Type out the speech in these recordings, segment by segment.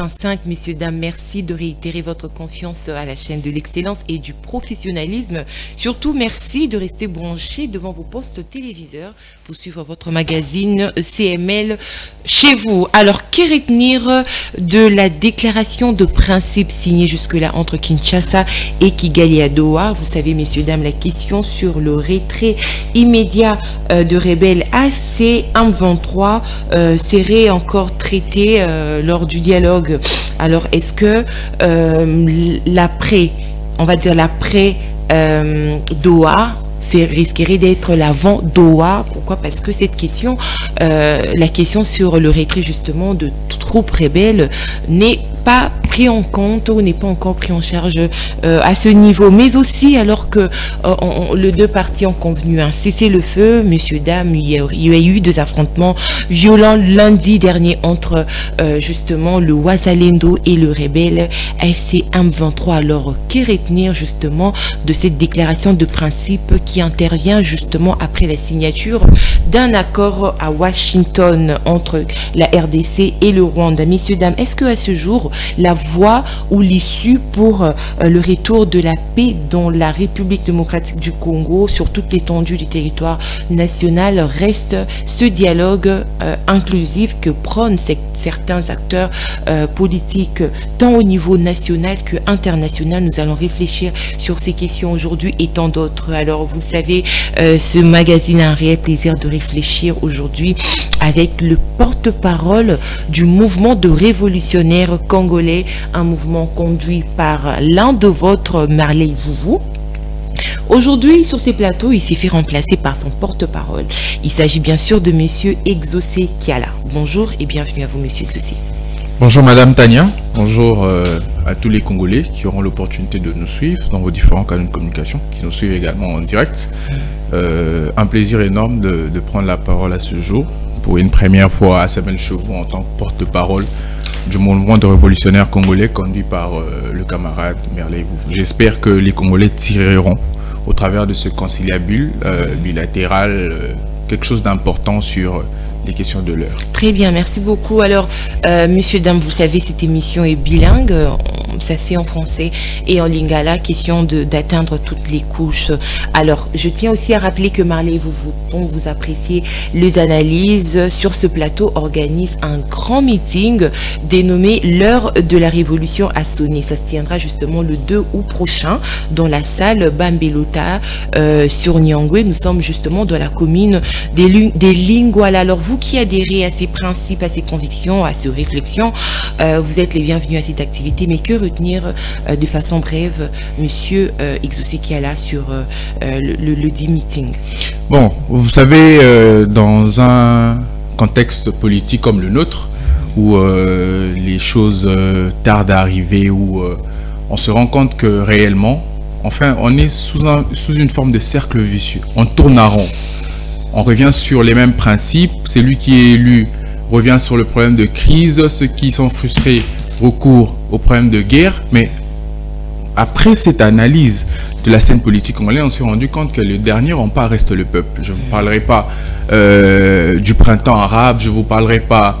2025. Messieurs, dames, merci de réitérer votre confiance à la chaîne de l'excellence et du professionnalisme. Surtout, merci de rester branchés devant vos postes téléviseurs pour suivre votre magazine CML chez vous. Alors, que retenir de la déclaration de principe signée jusque-là entre Kinshasa et Kigali à Doha? Vous savez, messieurs, dames, la question sur le retrait immédiat de rebelles AFC M23 serait encore traitée lors du dialogue. Alors, est-ce que l'après, on va dire l'après Doha, risquerait d'être l'avant Doha? Pourquoi? Parce que cette question, la question sur le retrait justement de troupes rebelles n'est pas pris en compte ou n'est pas encore pris en charge à ce niveau, mais aussi alors que les deux parties ont convenu un cessez-le-feu. Messieurs, dames, il y a eu des affrontements violents lundi dernier entre justement le Wazalendo et le rebelle AFC M23. Alors, que retenir justement de cette déclaration de principe qui intervient justement après la signature d'un accord à Washington entre la RDC et le Rwanda? Messieurs, dames, est-ce que à ce jour la voie ou l'issue pour le retour de la paix dans la République démocratique du Congo sur toute l'étendue du territoire national reste ce dialogue inclusif que prônent certains acteurs politiques tant au niveau national que international? Nous allons réfléchir sur ces questions aujourd'hui et tant d'autres. Alors, vous savez, ce magazine a un réel plaisir de réfléchir aujourd'hui avec le porte-parole du mouvement de révolutionnaires congolais, un mouvement conduit par l'un de votre Marley Vouvou. Aujourd'hui, sur ces plateaux, il s'est fait remplacer par son porte-parole. Il s'agit bien sûr de monsieur Exaucé Kiala. Bonjour et bienvenue à vous, monsieur Exaucé. Bonjour Madame Tania, bonjour à tous les Congolais qui auront l'opportunité de nous suivre dans vos différents canaux de communication, qui nous suivent également en direct. Un plaisir énorme de prendre la parole à ce jour, pour une première fois à Samuel Chevaux en tant que porte-parole du mouvement de révolutionnaires congolais conduit par le camarade Merley Vouvou. J'espère que les Congolais tireront au travers de ce conciliabule bilatéral quelque chose d'important sur les questions de l'heure. Très bien, merci beaucoup. Alors, messieurs, dames, vous savez, cette émission est bilingue. Ça se fait en français et en lingala, question d'atteindre toutes les couches. Alors, je tiens aussi à rappeler que Marley Vouvou, dont vous appréciez les analyses sur ce plateau, organise un grand meeting dénommé l'heure de la révolution a sonné. Ça se tiendra justement le 2 août prochain dans la salle Bambelota sur Nyangwe. Nous sommes justement dans la commune des Lingwala. Alors, vous qui adhérez à ces principes, à ces convictions, à ces réflexions, vous êtes les bienvenus à cette activité. Mais que retenir de façon brève, monsieur Exaucé Kiala, sur le dit meeting? Bon, vous savez, dans un contexte politique comme le nôtre, où les choses tardent à arriver, où on se rend compte que réellement, enfin, on est sous une forme de cercle vicieux. On tourne à rond. On revient sur les mêmes principes. Celui qui est élu revient sur le problème de crise. Ceux qui sont frustrés recourent au problème de guerre. Mais après cette analyse de la scène politique congolaise, on s'est rendu compte que le dernier rempart reste le peuple. Je ne vous parlerai pas du printemps arabe. Je ne vous parlerai pas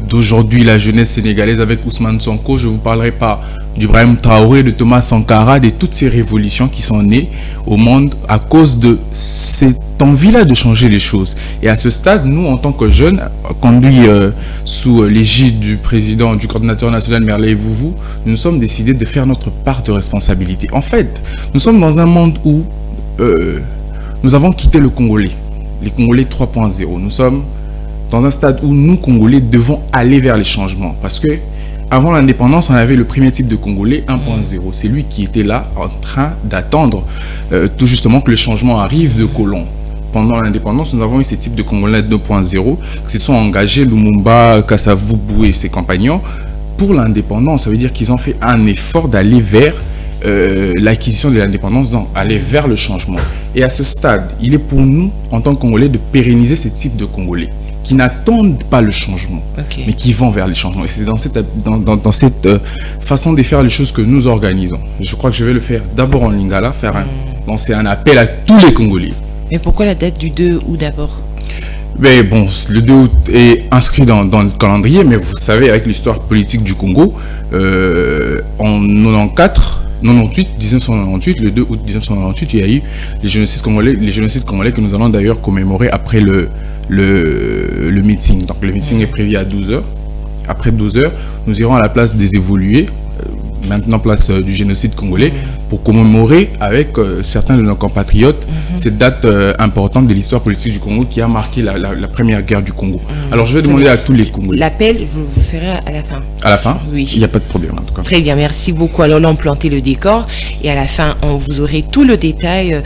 d'aujourd'hui la jeunesse sénégalaise avec Ousmane Sonko. Je ne vous parlerai pas d'Ibrahim Traoré, de Thomas Sankara, de toutes ces révolutions qui sont nées au monde à cause de cette envie-là de changer les choses. Et à ce stade, nous, en tant que jeunes, conduits sous l'égide du président, du coordinateur national Merley Vouvou, nous sommes décidés de faire notre part de responsabilité. En fait, nous sommes dans un monde où nous avons quitté le Congolais, les Congolais 3.0. Nous sommes dans un stade où nous, Congolais, devons aller vers les changements. Parce que avant l'indépendance, on avait le premier type de Congolais 1.0. C'est lui qui était là en train d'attendre tout justement que le changement arrive de colon. Pendant l'indépendance, nous avons eu ces types de Congolais 2.0 qui se sont engagés, Lumumba, Kassavubu et ses compagnons, pour l'indépendance. Ça veut dire qu'ils ont fait un effort d'aller vers l'acquisition de l'indépendance, donc aller vers le changement. Et à ce stade, il est pour nous, en tant que Congolais, de pérenniser ces types de Congolais qui n'attendent pas le changement, mais qui vont vers les changements. Et c'est dans cette façon de faire les choses que nous organisons. Je crois que je vais le faire d'abord en lingala, lancer un appel à tous les Congolais. Mais pourquoi la date du 2 août d'abord? Mais bon, le 2 août est inscrit dans le calendrier, mais vous savez, avec l'histoire politique du Congo, en 1998, le 2 août 1998, il y a eu les génocides congolais que nous allons d'ailleurs commémorer après le meeting. Donc le meeting est prévu à 12h. Après 12h, nous irons à la place des évolués, maintenant place du génocide congolais, pour commémorer avec certains de nos compatriotes cette date importante de l'histoire politique du Congo qui a marqué la première guerre du Congo. Alors je vais demander à tous les Congolais. L'appel, vous ferez à la fin. À la fin? Oui. Il n'y a pas de problème en tout cas. Très bien, merci beaucoup. Alors là, on plantait le décor et à la fin, vous aurez tout le détail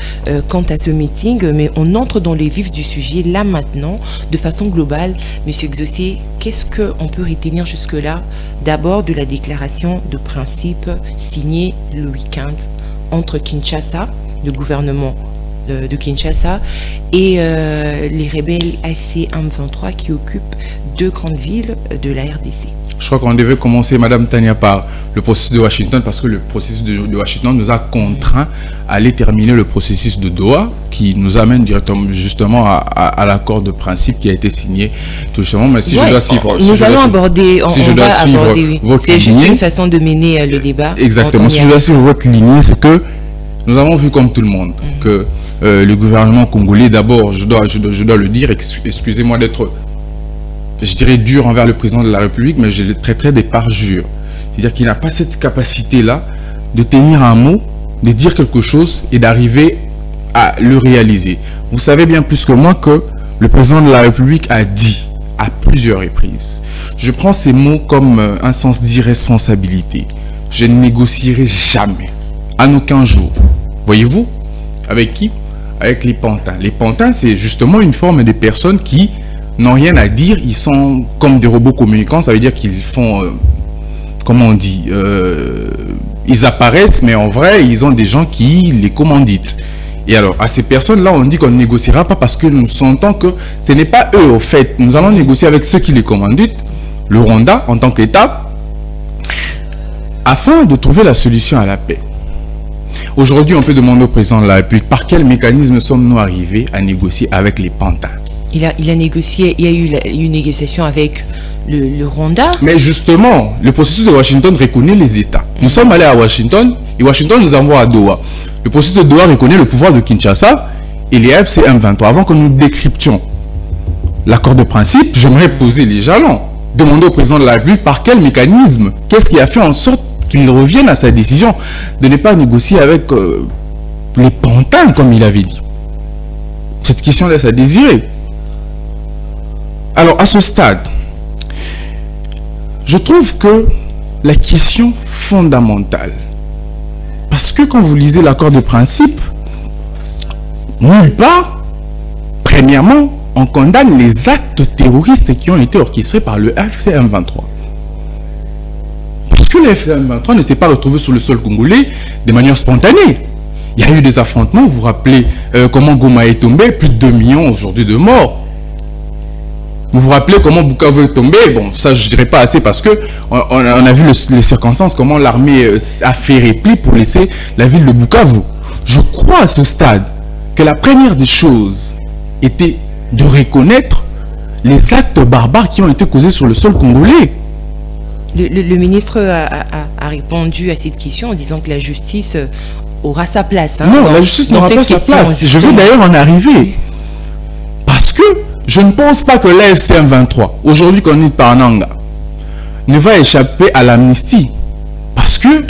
quant à ce meeting, mais on entre dans les vifs du sujet là maintenant, de façon globale. Monsieur Exaucé, qu'est-ce qu'on peut retenir jusque-là? D'abord de la déclaration de principe signée le week-end entre Kinshasa, le gouvernement de Kinshasa, et les rebelles AFC M23 qui occupent 2 grandes villes de la RDC. Je crois qu'on devait commencer, Madame Tania, par le processus de Washington, parce que le processus de Washington nous a contraints à aller terminer le processus de Doha, qui nous amène directement justement à l'accord de principe qui a été signé tout justement. Mais si je dois suivre, nous allons aborder, votre c'est juste lignée, une façon de mener le débat. Exactement. Si je dois suivre votre lignée, c'est que nous avons vu comme tout le monde que le gouvernement congolais, d'abord, je dois le dire, excusez-moi d'être, je dirais, dur envers le président de la République, mais je le traiterai des parjures. C'est-à-dire qu'il n'a pas cette capacité-là de tenir un mot, de dire quelque chose et d'arriver à le réaliser. Vous savez bien plus que moi que le président de la République a dit à plusieurs reprises, je prends ces mots comme un sens d'irresponsabilité. Je ne négocierai jamais, en aucun jour. Voyez-vous? Avec qui? Avec les pantins. Les pantins, c'est justement une forme de personnes qui n'ont rien à dire. Ils sont comme des robots communicants. Ça veut dire qu'ils font, comment on dit, ils apparaissent, mais en vrai, ils ont des gens qui les commanditent. Et alors, à ces personnes-là, on dit qu'on ne négociera pas parce que nous sentons que ce n'est pas eux, au fait. Nous allons négocier avec ceux qui les commanditent, le Rwanda, en tant qu'État, afin de trouver la solution à la paix. Aujourd'hui, on peut demander au président de la République par quel mécanisme sommes-nous arrivés à négocier avec les pantins? Il a négocié, il y a eu une négociation avec le Rwanda. Mais justement, le processus de Washington reconnaît les États. Nous sommes allés à Washington et Washington nous envoie à Doha. Le processus de Doha reconnaît le pouvoir de Kinshasa et les AFC M23. Avant que nous décryptions l'accord de principe, j'aimerais poser les jalons. Demander au président de la République par quel mécanisme, qu'est-ce qui a fait en sorte qu'il revienne à sa décision de ne pas négocier avec les pantins, comme il avait dit. Cette question laisse à désirer. Alors, à ce stade, je trouve que la question fondamentale, parce que quand vous lisez l'accord de principe, nulle part, premièrement, on condamne les actes terroristes qui ont été orchestrés par le AFC M23. Parce que le AFC M23 ne s'est pas retrouvé sur le sol congolais de manière spontanée. Il y a eu des affrontements, vous vous rappelez comment Goma est tombé, plus de 2 millions aujourd'hui de morts. Vous vous rappelez comment Bukavu est tombé? Bon, ça je ne dirais pas assez parce que on a vu les circonstances, comment l'armée a fait repli pour laisser la ville de Bukavu. Je crois à ce stade que la première des choses était de reconnaître les actes barbares qui ont été causés sur le sol congolais. Le ministre a répondu à cette question en disant que la justice aura sa place. Hein, non, la justice n'aura pas sa place. Je veux d'ailleurs en arriver. Parce que je ne pense pas que l'AFC M23, aujourd'hui qu'on est par Nanga, ne va échapper à l'amnistie. Parce que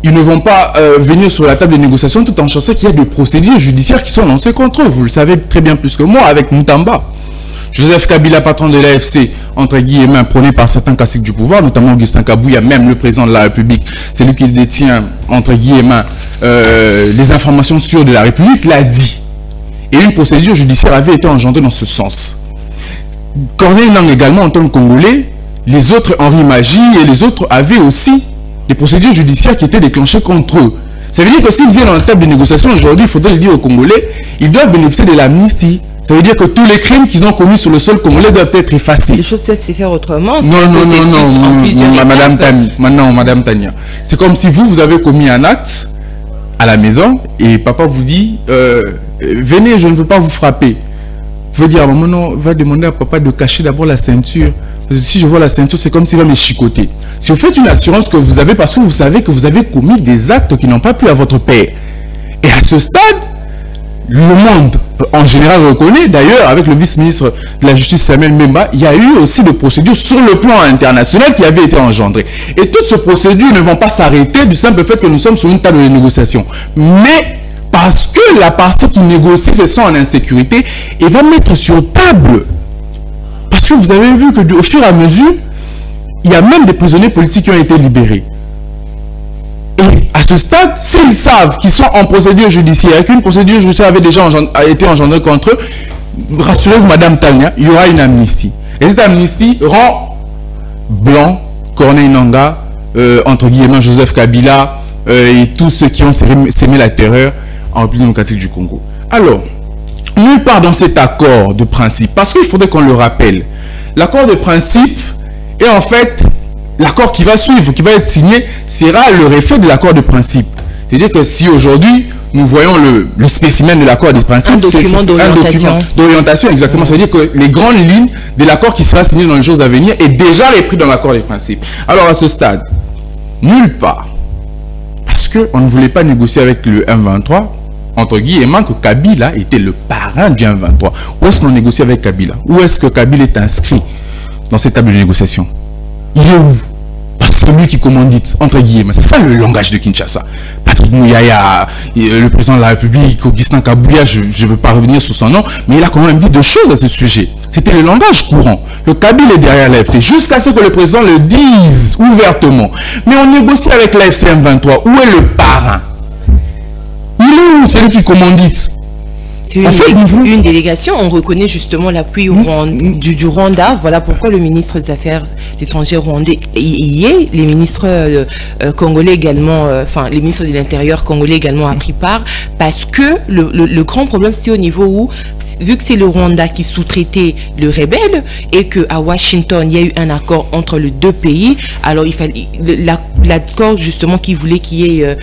ils ne vont pas venir sur la table de négociation tout en sachant qu'il y a des procédures judiciaires qui sont lancées contre eux. Vous le savez très bien plus que moi avec Moutamba. Joseph Kabila, patron de l'AFC, entre guillemets, prôné par certains classiques du pouvoir, notamment Augustin Kabouya, même le président de la République, c'est lui qui détient, entre guillemets, les informations sûres de la République, l'a dit. Et une procédure judiciaire avait été engendrée dans ce sens. Corneille Nangue également, en tant que Congolais, les autres, Henri Magie et les autres, avaient aussi des procédures judiciaires qui étaient déclenchées contre eux. Ça veut dire que s'ils viennent à la table de négociation aujourd'hui, il faudrait le dire aux Congolais, ils doivent bénéficier de l'amnistie. Ça veut dire que tous les crimes qu'ils ont commis sur le sol congolais doivent être effacés. Les choses peuvent se faire autrement. Non, Madame Tania. C'est comme si vous avez commis un acte à la maison et papa vous dit venez, je ne veux pas vous frapper. pouvez dire à maman, non, va demander à papa de cacher d'abord la ceinture. Si je vois la ceinture, c'est comme s'il va me chicoter. Si vous faites une assurance que vous avez parce que vous savez que vous avez commis des actes qui n'ont pas plu à votre père. Et à ce stade, le monde en général reconnaît, d'ailleurs avec le vice-ministre de la Justice Samuel Mbemba, il y a eu aussi des procédures sur le plan international qui avaient été engendrées. Et toutes ces procédures ne vont pas s'arrêter du simple fait que nous sommes sur une table de négociation. Mais parce que la partie qui négocie se sent en insécurité et va mettre sur table. Parce que vous avez vu que au fur et à mesure, il y a même des prisonniers politiques qui ont été libérés. Et à ce stade, s'ils savent qu'ils sont en procédure judiciaire et qu'une procédure judiciaire avait déjà été engendrée contre eux, rassurez-vous, Madame Tania, il y aura une amnistie. Et cette amnistie rend Blanc, Corneille Nangaa, entre guillemets Joseph Kabila et tous ceux qui ont sémé la terreur en République démocratique du Congo. Alors, nulle part dans cet accord de principe, parce qu'il faudrait qu'on le rappelle, l'accord de principe est en fait l'accord qui va suivre, qui va être signé, sera le reflet de l'accord de principe. C'est-à-dire que si aujourd'hui, nous voyons le spécimen de l'accord de principe, c'est un document d'orientation, exactement. Ça veut dire que les grandes lignes de l'accord qui sera signé dans les jours à venir est déjà repris dans l'accord de principe. Alors à ce stade, nulle part, parce qu'on ne voulait pas négocier avec le M23, entre guillemets, que Kabila était le parrain du M23. Où est-ce qu'on négocie avec Kabila? Où est-ce que Kabila est inscrit dans cette table de négociation? Il est où? Parce que c'est lui qui commandite, entre guillemets. C'est ça le langage de Kinshasa. Patrick Mouyaya, le président de la République, Augustin Kabouya, je ne veux pas revenir sur son nom, mais il a quand même dit deux choses à ce sujet. C'était le langage courant. Le Kabila est derrière l'AFC, jusqu'à ce que le président le dise ouvertement. Mais on négocie avec l'AFC M23. Où est le parrain? Il est où? C'est lui qui commandite. Une délégation, on reconnaît justement l'appui du Rwanda. Voilà pourquoi le ministre des Affaires étrangères rwandais y est. Les ministres congolais également, enfin les ministres de l'Intérieur congolais également a pris part, parce que le grand problème c'est au niveau où, vu que c'est le Rwanda qui sous-traitait le rebelle et qu'à Washington il y a eu un accord entre les deux pays, alors il fallait l'accord justement qui voulait qu'il y ait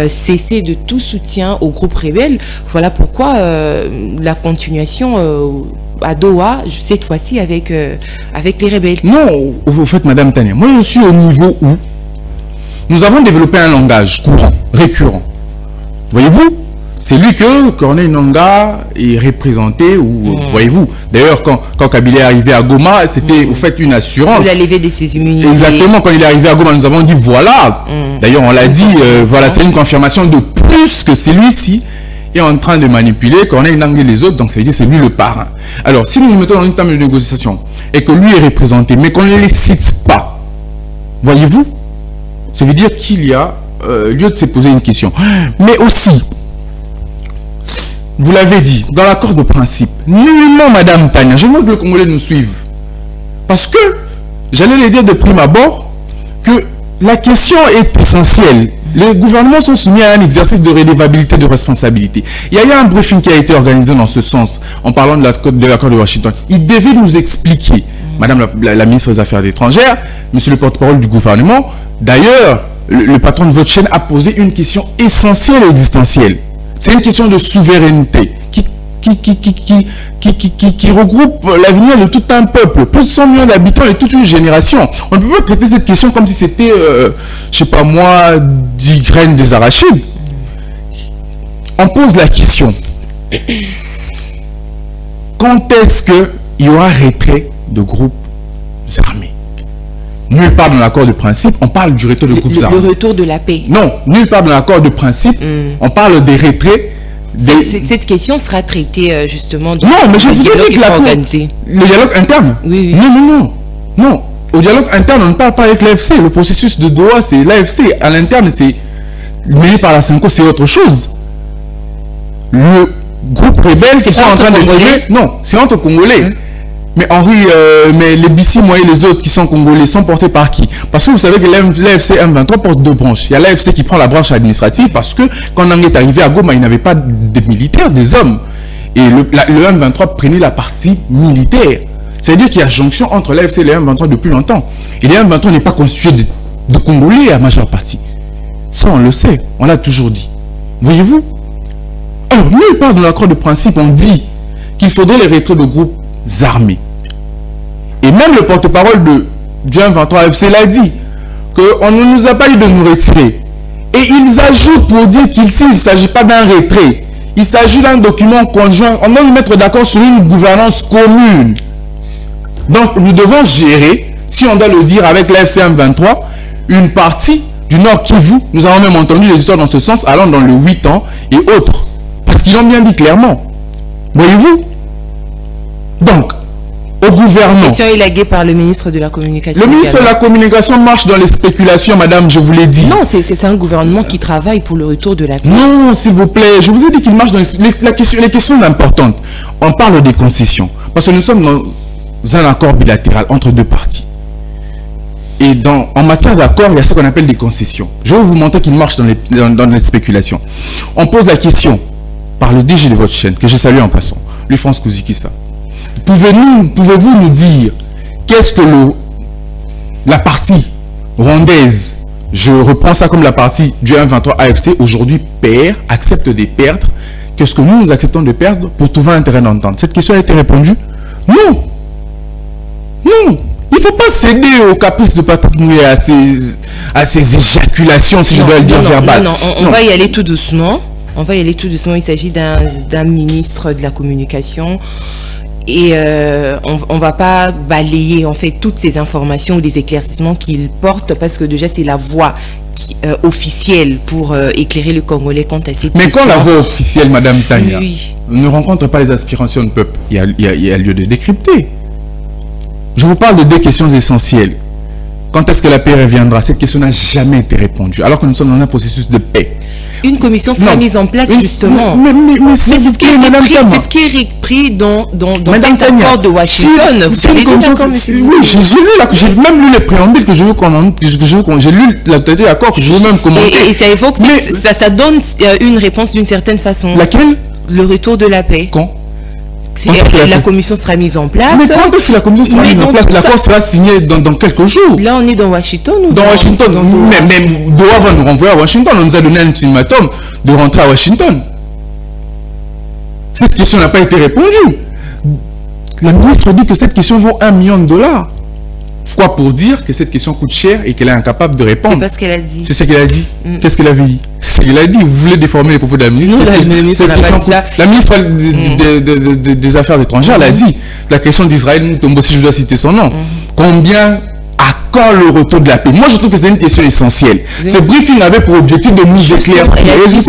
cessé de tout soutien au groupe rebelle. Voilà pourquoi la continuation à Doha, cette fois-ci avec les rebelles. Non, vous faites Madame Tania. Moi je suis au niveau où nous avons développé un langage courant, récurrent. Voyez-vous? C'est lui que Corneille Nangaa est représenté, ou voyez-vous. D'ailleurs, quand Kabila est arrivé à Goma, c'était au fait une assurance. Il a levé de ses immunités. Exactement, quand il est arrivé à Goma, nous avons dit voilà. D'ailleurs, on l'a dit, voilà, c'est une confirmation de plus que celui-ci est en train de manipuler Corneille Nangaa et les autres, donc ça veut dire que c'est lui le parrain. Alors, si nous nous mettons dans une table de négociation et que lui est représenté, mais qu'on ne les cite pas, voyez-vous, ça veut dire qu'il y a lieu de se poser une question. Mais aussi, vous l'avez dit, dans l'accord de principe, nullement, Madame Tania, je veux que le Congolais nous suive. Parce que, j'allais le dire de prime abord, que la question est essentielle. Les gouvernements sont soumis à un exercice de redevabilité de responsabilité. Il y a eu un briefing qui a été organisé dans ce sens, en parlant de l'accord de Washington. Il devait nous expliquer, Madame la ministre des Affaires étrangères, Monsieur le porte-parole du gouvernement, d'ailleurs, le patron de votre chaîne a posé une question essentielle et existentielle. C'est une question de souveraineté qui regroupe l'avenir de tout un peuple, plus de 100 millions d'habitants et toute une génération. On ne peut pas traiter cette question comme si c'était, je sais pas moi, 10 graines des arachides. On pose la question. Quand est-ce qu'il y aura retrait de groupes armés? Nulle part dans l'accord de principe, on parle du retrait de groupes armés. Le retour de la paix. Non, nulle part dans l'accord de principe, on parle des retraits. Cette question sera traitée justement dans non, mais je vous ai dit que le dialogue interne. Oui. Non. Au dialogue interne, on ne parle pas avec l'AFC. Le processus de Doha, c'est l'AFC. À l'interne, c'est mené par la Cinco, c'est autre chose. Le groupe rebelle qui sont en train de jouer. Non, c'est entre Congolais. Mais mais les Bissi, moi et les autres qui sont congolais sont portés par qui? Parce que vous savez que l'AFC M23 porte deux branches. Il y a l'AFC qui prend la branche administrative parce que quand on est arrivé à Goma, il n'avait pas de militaires, des hommes. Et le M23 prenait la partie militaire. C'est-à-dire qu'il y a jonction entre l'AFC et le M23 depuis longtemps. Et le M23 n'est pas constitué de Congolais à majeure partie. Ça, on le sait. On l'a toujours dit. Voyez-vous? Alors, nulle part dans l'accord de principe, on dit qu'il faudrait les retraits de groupes armés. Et même le porte-parole du M23 AFC l'a dit, qu'on ne nous a pas dit de nous retirer. Et ils ajoutent pour dire qu'ici, il ne s'agit pas d'un retrait. Il s'agit d'un document conjoint. On doit nous mettre d'accord sur une gouvernance commune. Donc, nous devons gérer, si on doit le dire avec l'AFC M23, une partie du Nord Kivu. Nous avons même entendu des histoires dans ce sens, allant dans le 8 ans et autres. Parce qu'ils l'ont bien dit clairement. Voyez-vous? Donc, au gouvernement. Question élaguée par le ministre de la Communication. Le ministre de la Communication marche dans les spéculations, madame, je vous l'ai dit. Non, c'est un gouvernement qui travaille pour le retour de la paix. Non, s'il vous plaît, je vous ai dit qu'il marche dans les questions importantes. On parle des concessions. Parce que nous sommes dans un accord bilatéral entre deux parties. Et en matière d'accord, il y a ce qu'on appelle des concessions. Je vais vous montrer qu'il marche dans les spéculations. On pose la question par le DG de votre chaîne, que je salue en passant, lui France Kouzikissa. Pouvez-vous nous dire qu'est-ce que la partie rwandaise, je reprends ça comme la partie du M23 AFC, aujourd'hui accepte de perdre, qu'est-ce que nous acceptons de perdre pour trouver un terrain d'entente? Cette question a été répondue? Non. Non. Il ne faut pas céder aux caprices de Patrick Mouillé, à ces éjaculations, si je dois le dire verbal. Non, on va y aller tout doucement. On va y aller tout doucement. Il s'agit d'un ministre de la Communication. Et on ne va pas balayer en fait toutes ces informations ou les éclaircissements qu'il porte, parce que déjà c'est la voix officielle pour éclairer le Congolais quant à cette question. Mais quand la voix officielle, Madame Tania, oui, ne rencontre pas les aspirations du peuple, il y a lieu de décrypter. Je vous parle de deux questions essentielles. Quand est-ce que la paix reviendra? Cette question n'a jamais été répondue, alors que nous sommes dans un processus de paix. Une commission sera mise en place, justement. Mais c'est ce qui est repris dans cet accord de Washington. Oui, j'ai même lu les préambules que je veux qu'on... J'ai lu l'accord que je veux même commenter. Et ça évoque, ça donne une réponse d'une certaine façon. Laquelle? Le retour de la paix. Quand? La commission sera mise en place. Mais quand est-ce que la commission sera mise en place? L'accord sera signé dans quelques jours. Là, on est dans Washington ou dans Washington. Mais Doha va nous renvoyer à Washington. On nous a donné un ultimatum de rentrer à Washington. Cette question n'a pas été répondue. La ministre dit que cette question vaut $1 million. Quoi pour dire que cette question coûte cher et qu'elle est incapable de répondre? C'est pas ce qu'elle a dit. C'est ce qu'elle a dit. Qu'est-ce qu'elle avait dit? C'est ce qu'elle a dit. Vous voulez déformer les propos de la ministre? Non, la ministre des Affaires étrangères l'a dit. La question d'Israël Mutombo, si je dois citer son nom. Combien, à quand le retour de la paix? Moi, je trouve que c'est une question essentielle. Ce briefing avait pour objectif de nous éclaircir.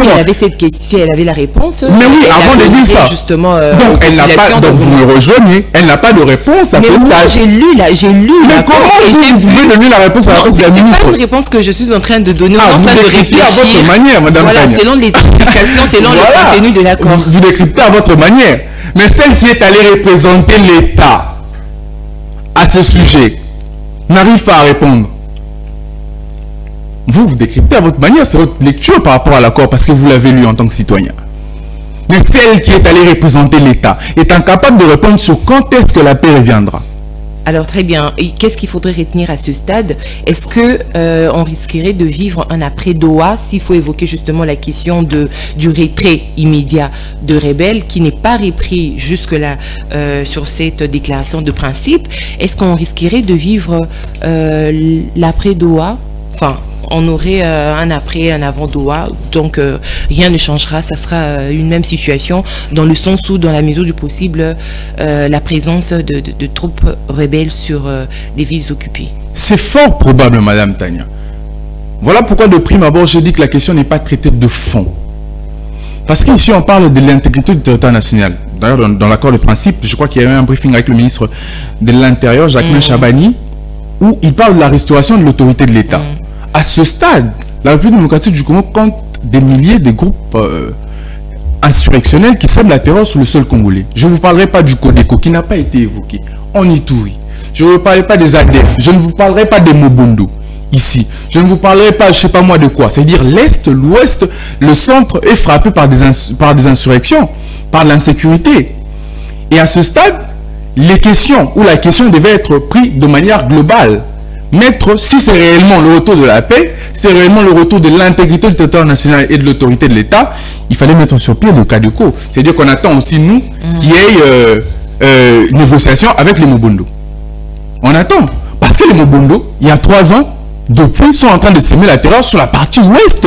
Elle avait cette question, elle avait la réponse. Mais oui, avant de dire ça. Justement, donc, elle n'a pas, donc vous me rejoignez, elle n'a pas de réponse à ce stade. J'ai lu mais comment vous pouvez donner la réponse à la réponse de la ministre? C'est pas une réponse que je suis en train de donner. Vous décryptez à votre manière, madame. Voilà, selon les explications, selon le contenu de l'accord. Vous décryptez à votre manière. Mais celle qui est allée représenter l'État à ce sujet n'arrive pas à répondre. Vous décryptez à votre manière, c'est votre lecture par rapport à l'accord, parce que vous l'avez lu en tant que citoyen. Mais celle qui est allée représenter l'État est incapable de répondre sur quand est-ce que la paix reviendra. Alors très bien, et qu'est-ce qu'il faudrait retenir à ce stade? Est-ce que on risquerait de vivre un après Doha, s'il faut évoquer justement la question du retrait immédiat de rebelles qui n'est pas repris jusque-là sur cette déclaration de principe? Est-ce qu'on risquerait de vivre l'après Doha? Enfin, on aurait un après, un avant Doha, donc rien ne changera, ça sera une même situation, dans le sens où, dans la mesure du possible, la présence de troupes rebelles sur les villes occupées. C'est fort probable, Madame Tania. Voilà pourquoi de prime abord, je dis que la question n'est pas traitée de fond. Parce qu'ici, on parle de l'intégrité du territoire national. D'ailleurs, dans l'accord de principe, je crois qu'il y a eu un briefing avec le ministre de l'Intérieur, Jacquemin Chabani, où il parle de la restauration de l'autorité de l'État. À ce stade, la République démocratique du Congo compte des milliers de groupes insurrectionnels qui sèment la terreur sur le sol congolais. Je ne vous parlerai pas du Codeco qui n'a pas été évoqué en Ituri. Je ne vous parlerai pas des ADF. Je ne vous parlerai pas des Mobondo ici. Je ne vous parlerai pas, je ne sais pas moi de quoi. C'est-à-dire l'Est, l'Ouest, le centre est frappé par des insurrections, par l'insécurité. Et à ce stade, les questions ou la question devait être prise de manière globale. Mettre, si c'est réellement le retour de la paix, c'est réellement le retour de l'intégrité du territoire national et de l'autorité de l'État, il fallait mettre sur pied le CADECO. C'est-à-dire qu'on attend aussi, nous, qu'il y ait négociation avec les Mobondo. On attend. Parce que les Mobondo, il y a 3 ans, depuis, sont en train de s'aimer la terreur sur la partie ouest.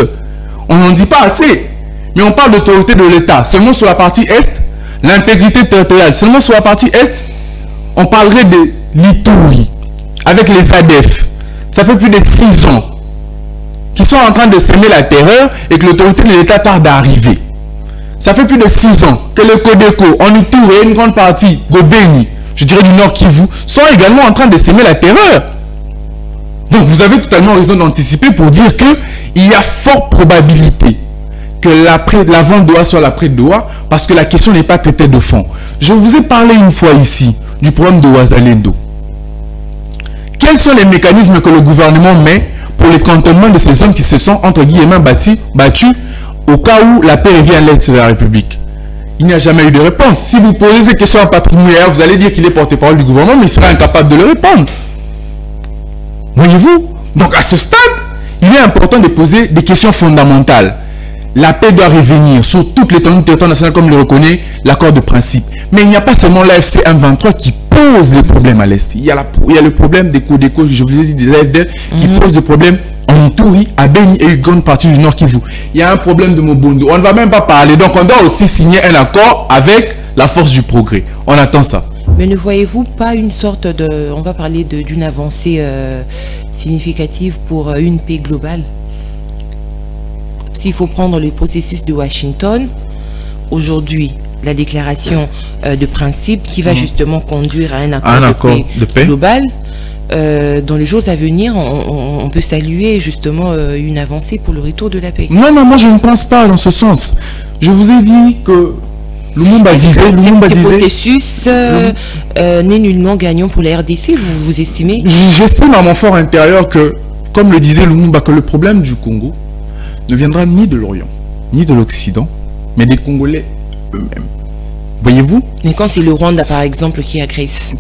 On n'en dit pas assez. Mais on parle d'autorité de l'État seulement sur la partie est, l'intégrité territoriale seulement sur la partie est. On parlerait de l'Ituri avec les ADF. Ça fait plus de 6 ans qu'ils sont en train de s'aimer la terreur et que l'autorité de l'État tarde à arriver. Ça fait plus de 6 ans que le CODECO, en Ituri et une grande partie de Béni, je dirais du Nord Kivu, sont également en train de s'aimer la terreur. Donc vous avez totalement raison d'anticiper pour dire qu'il y a forte probabilité que l'avant Doha soit l'après Doha, parce que la question n'est pas traitée de fond. Je vous ai parlé une fois ici du problème de Ouazalendo. Quels sont les mécanismes que le gouvernement met pour le cantonnement de ces hommes qui se sont entre guillemets battus au cas où la paix revient à l'est de la République? Il n'y a jamais eu de réponse. Si vous posez ces questions à Patrick Mouillard, vous allez dire qu'il est porte-parole du gouvernement, mais il sera incapable de le répondre. Voyez-vous? Donc à ce stade, il est important de poser des questions fondamentales. La paix doit revenir sur toute l'étendue du territoire national comme le reconnaît l'accord de principe. Mais il n'y a pas seulement l'AFC M23 qui pose des problèmes à l'Est. Il y a le problème des CODECO, je vous ai dit, des AFD qui posent des problèmes en Ituri, à Béni et une grande partie du Nord Kivu. Il y a un problème de Mobondo. On ne va même pas parler. Donc on doit aussi signer un accord avec la force du progrès. On attend ça. Mais ne voyez-vous pas une sorte de... On va parler d'une avancée significative pour une paix globale? S'il faut prendre le processus de Washington, aujourd'hui, la déclaration de principe qui va justement conduire à un accord de paix global, dans les jours à venir, on peut saluer justement une avancée pour le retour de la paix. Non, non, moi je ne pense pas dans ce sens. Je vous ai dit que Lumumba disait... Ce processus n'est nullement gagnant pour la RDC, vous estimez? J'estime à mon fort intérieur que, comme le disait Lumumba, que le problème du Congo ne viendra ni de l'Orient, ni de l'Occident, mais des Congolais eux-mêmes. Voyez-vous? Mais quand c'est le Rwanda, par exemple, qui agresse,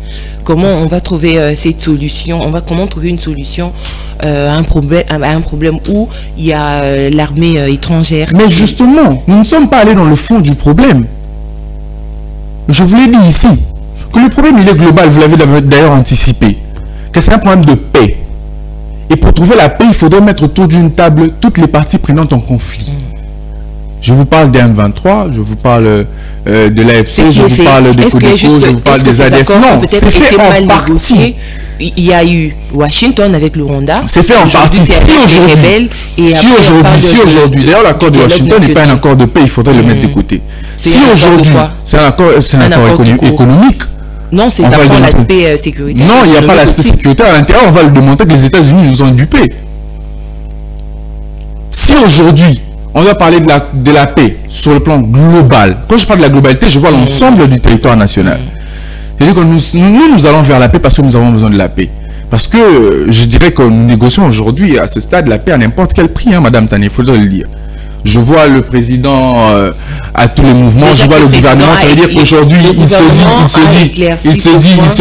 comment on va trouver cette solution? Comment trouver une solution à un problème où il y a l'armée étrangère? Mais justement, nous ne sommes pas allés dans le fond du problème. Je vous l'ai dit ici, que le problème il est global, vous l'avez d'ailleurs anticipé, que c'est un problème de paix. Et pour trouver la paix, il faudrait mettre autour d'une table toutes les parties prenantes en conflit. Je vous parle des M23, je vous parle de l'AFC, je vous parle de CODECO, je vous parle des ADF. Non, c'est fait en partie. Il y a eu Washington avec le Rwanda. C'est fait en partie. Si aujourd'hui, d'ailleurs l'accord de Washington n'est pas un accord de paix, il faudrait le mettre de côté. Si aujourd'hui, c'est un accord économique. Non, c'est d'abord l'aspect sécuritaire. Non, il n'y a pas l'aspect sécuritaire. À l'intérieur, on va le démontrer que les États-Unis nous ont dupés. Si aujourd'hui, on doit parler de la paix sur le plan global. Quand je parle de la globalité, je vois l'ensemble du territoire national. C'est-à-dire que nous allons vers la paix parce que nous avons besoin de la paix. Parce que je dirais que nous négocions aujourd'hui à ce stade la paix à n'importe quel prix, hein, Madame Tani, il faudrait le dire. Je vois le président à tous les mouvements, je vois le gouvernement, ça veut dire qu'aujourd'hui il se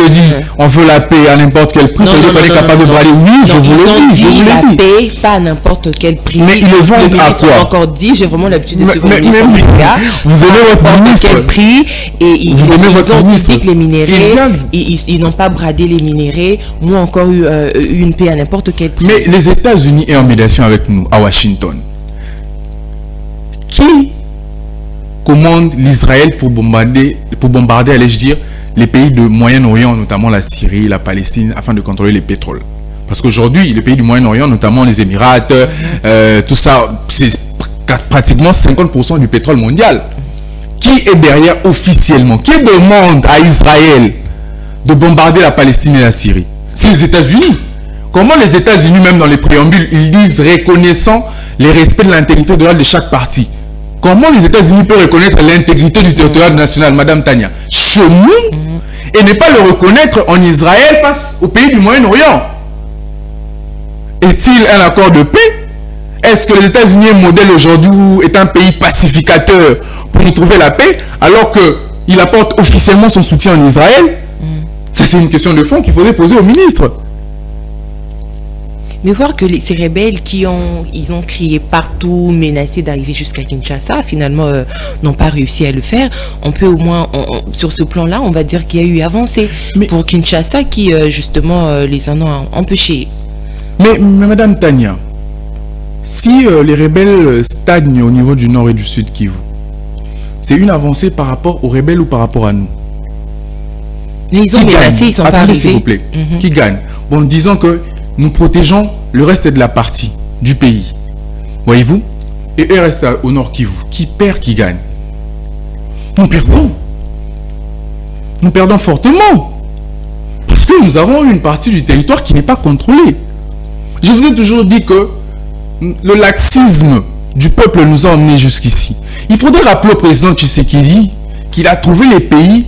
dit, on veut la paix à n'importe quel prix, ça veut dire qu'on est capable de brader. Oui, je vous le dis, je vous l'ai dit. La paix, pas à n'importe quel prix. Mais ils le vendent à quoi? Encore dit, j'ai vraiment l'habitude de suivre le ministre. Vous aimez votre ministre? Quel prix? Et ils ont dit que les minéraux, ils n'ont pas bradé les minéraux, ou encore eu une paix à n'importe quel prix. Mais les États-Unis est en médiation avec nous à Washington. Qui commande l'Israël pour bombarder, allais-je dire, les pays de Moyen-Orient, notamment la Syrie, la Palestine, afin de contrôler les pétroles? Parce qu'aujourd'hui, les pays du Moyen-Orient, notamment les Émirats, tout ça, c'est pratiquement 50% du pétrole mondial. Qui est derrière officiellement? Qui demande à Israël de bombarder la Palestine et la Syrie? C'est les États-Unis. Comment les États-Unis, même dans les préambules, ils disent reconnaissant les respects de l'intégrité de chaque partie? Comment les États-Unis peuvent reconnaître l'intégrité du territoire national, Madame Tania, chez nous, et ne pas le reconnaître en Israël face aux pays du Moyen-Orient? Est-il un accord de paix? Est-ce que les États-Unis est modèle aujourd'hui ou est un pays pacificateur pour nous trouver la paix, alors qu'il apporte officiellement son soutien en Israël? Ça, c'est une question de fond qu'il faudrait poser au ministre. Mais voir que ces rebelles ils ont crié partout, menacé d'arriver jusqu'à Kinshasa, finalement n'ont pas réussi à le faire. On peut au moins, sur ce plan-là, on va dire qu'il y a eu avancée pour Kinshasa qui justement les en ont empêchés. Mais Madame Tania, si les rebelles stagnent au niveau du nord et du sud Kivu, c'est une avancée par rapport aux rebelles ou par rapport à nous? Mais ils ont menacé, ils sont pas arrivés. S'il vous plaît. Qui gagne? Bon, disons que nous protégeons le reste de la partie du pays. Voyez-vous? Et eux restent au nord Kivu. Qui perd, qui gagne? Nous perdons. Nous perdons fortement. Parce que nous avons une partie du territoire qui n'est pas contrôlée. Je vous ai toujours dit que le laxisme du peuple nous a emmenés jusqu'ici. Il faudrait rappeler au président Tshisekedi qu'il a trouvé les pays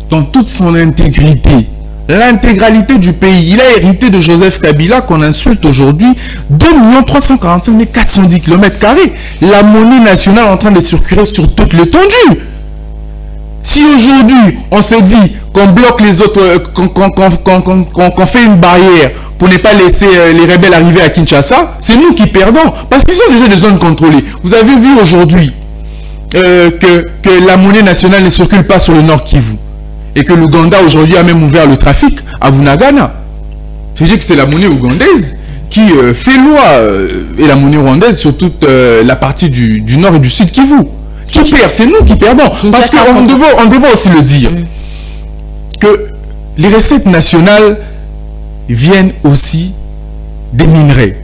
dans toute son intégrité. L'intégralité du pays. Il a hérité de Joseph Kabila qu'on insulte aujourd'hui 2 345 410 km². La monnaie nationale est en train de circuler sur toute l'étendue. Si aujourd'hui on se dit qu'on bloque les autres, qu'on fait une barrière pour ne pas laisser les rebelles arriver à Kinshasa, c'est nous qui perdons. Parce qu'ils ont déjà des zones contrôlées. Vous avez vu aujourd'hui que la monnaie nationale ne circule pas sur le nord Kivu. Et que l'Ouganda aujourd'hui a même ouvert le trafic à Bunagana. Je veux dire que c'est la monnaie ougandaise qui fait loi, et la monnaie rwandaise sur toute la partie du nord et du sud Kivu. Qui perd? C'est nous qui perdons. Parce qu'on devait aussi le dire. Que les recettes nationales viennent aussi des minerais.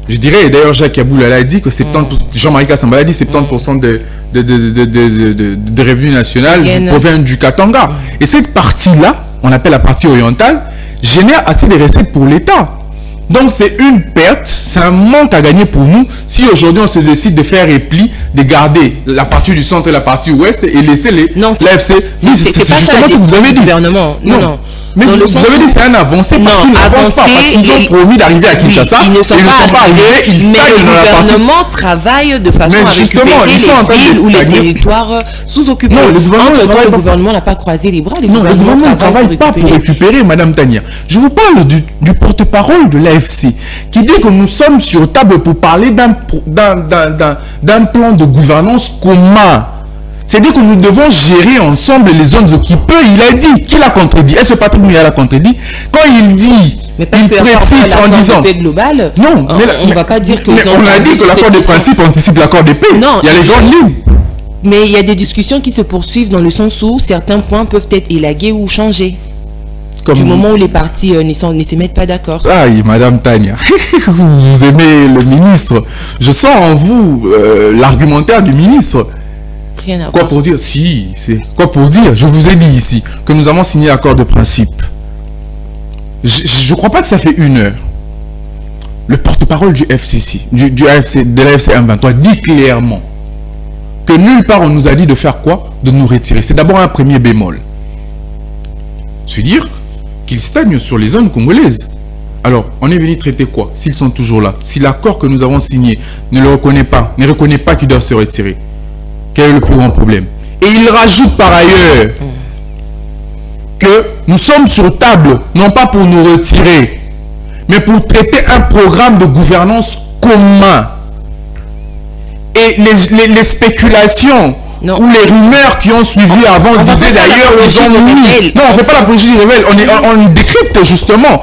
Je dirais, d'ailleurs Jacques Yaboulala a dit que 70%, Jean-Marie Kassambala a dit 70% de revenus nationaux proviennent du Katanga. Et cette partie-là, on appelle la partie orientale, génère assez de recettes pour l'État. Donc c'est une perte, c'est un manque à gagner pour nous si aujourd'hui on se décide de faire repli, de garder la partie du centre et la partie ouest et laisser l'AFC. C'est justement ce que vous avez dit. Non. Mais vous avez dit c'est un avancé parce qu'ils n'avancent pas, parce qu'ils ont promis d'arriver à Kinshasa, ils ne sont pas arrivés, ils stagnent dans la partie. Le gouvernement travaille de façon à récupérer les villes ou les territoires sous-occupés. Non, le gouvernement n'a pas croisé les bras. Non, le gouvernement ne travaille pas pour récupérer, Madame Tania. Je vous parle du porte-parole de l'AFC qui dit que nous sommes sur table pour parler d'un plan de gouvernance commun. C'est-à-dire que nous devons gérer ensemble les zones occupées. Il a dit, qui l'a contredit? Est-ce que Patrick Mouya l'a contredit? Quand il dit, mais parce il précise en disant... global, non, on ne va pas dire que... On a dit que l'accord de principe anticipe l'accord de paix. Non, il y a les grandes lignes. Mais il y a des discussions qui se poursuivent dans le sens où certains points peuvent être élagués ou changés. Du moment où les partis ne se mettent pas d'accord. Aïe, Madame Tania, vous aimez le ministre. Je sens en vous l'argumentaire du ministre. Quoi pour dire? Si, c'est quoi pour dire? Je vous ai dit ici que nous avons signé l'accord de principe. Je ne crois pas que ça fait 1 heure. Le porte-parole du FCC, de l'AFC M23 dit clairement que nulle part on nous a dit de faire quoi? De nous retirer. C'est d'abord un premier bémol. C'est dire qu'ils stagnent sur les zones congolaises. Alors, on est venu traiter quoi? S'ils sont toujours là, si l'accord que nous avons signé ne reconnaît pas qu'ils doivent se retirer, quel est le plus grand problème? Et il rajoute par ailleurs que nous sommes sur table, non pas pour nous retirer, mais pour traiter un programme de gouvernance commun. Et les spéculations ou les rumeurs qui ont suivi avant disaient d'ailleurs, ils ont mis... Non, on ne fait pas l'apologie des rebelles, on décrypte justement.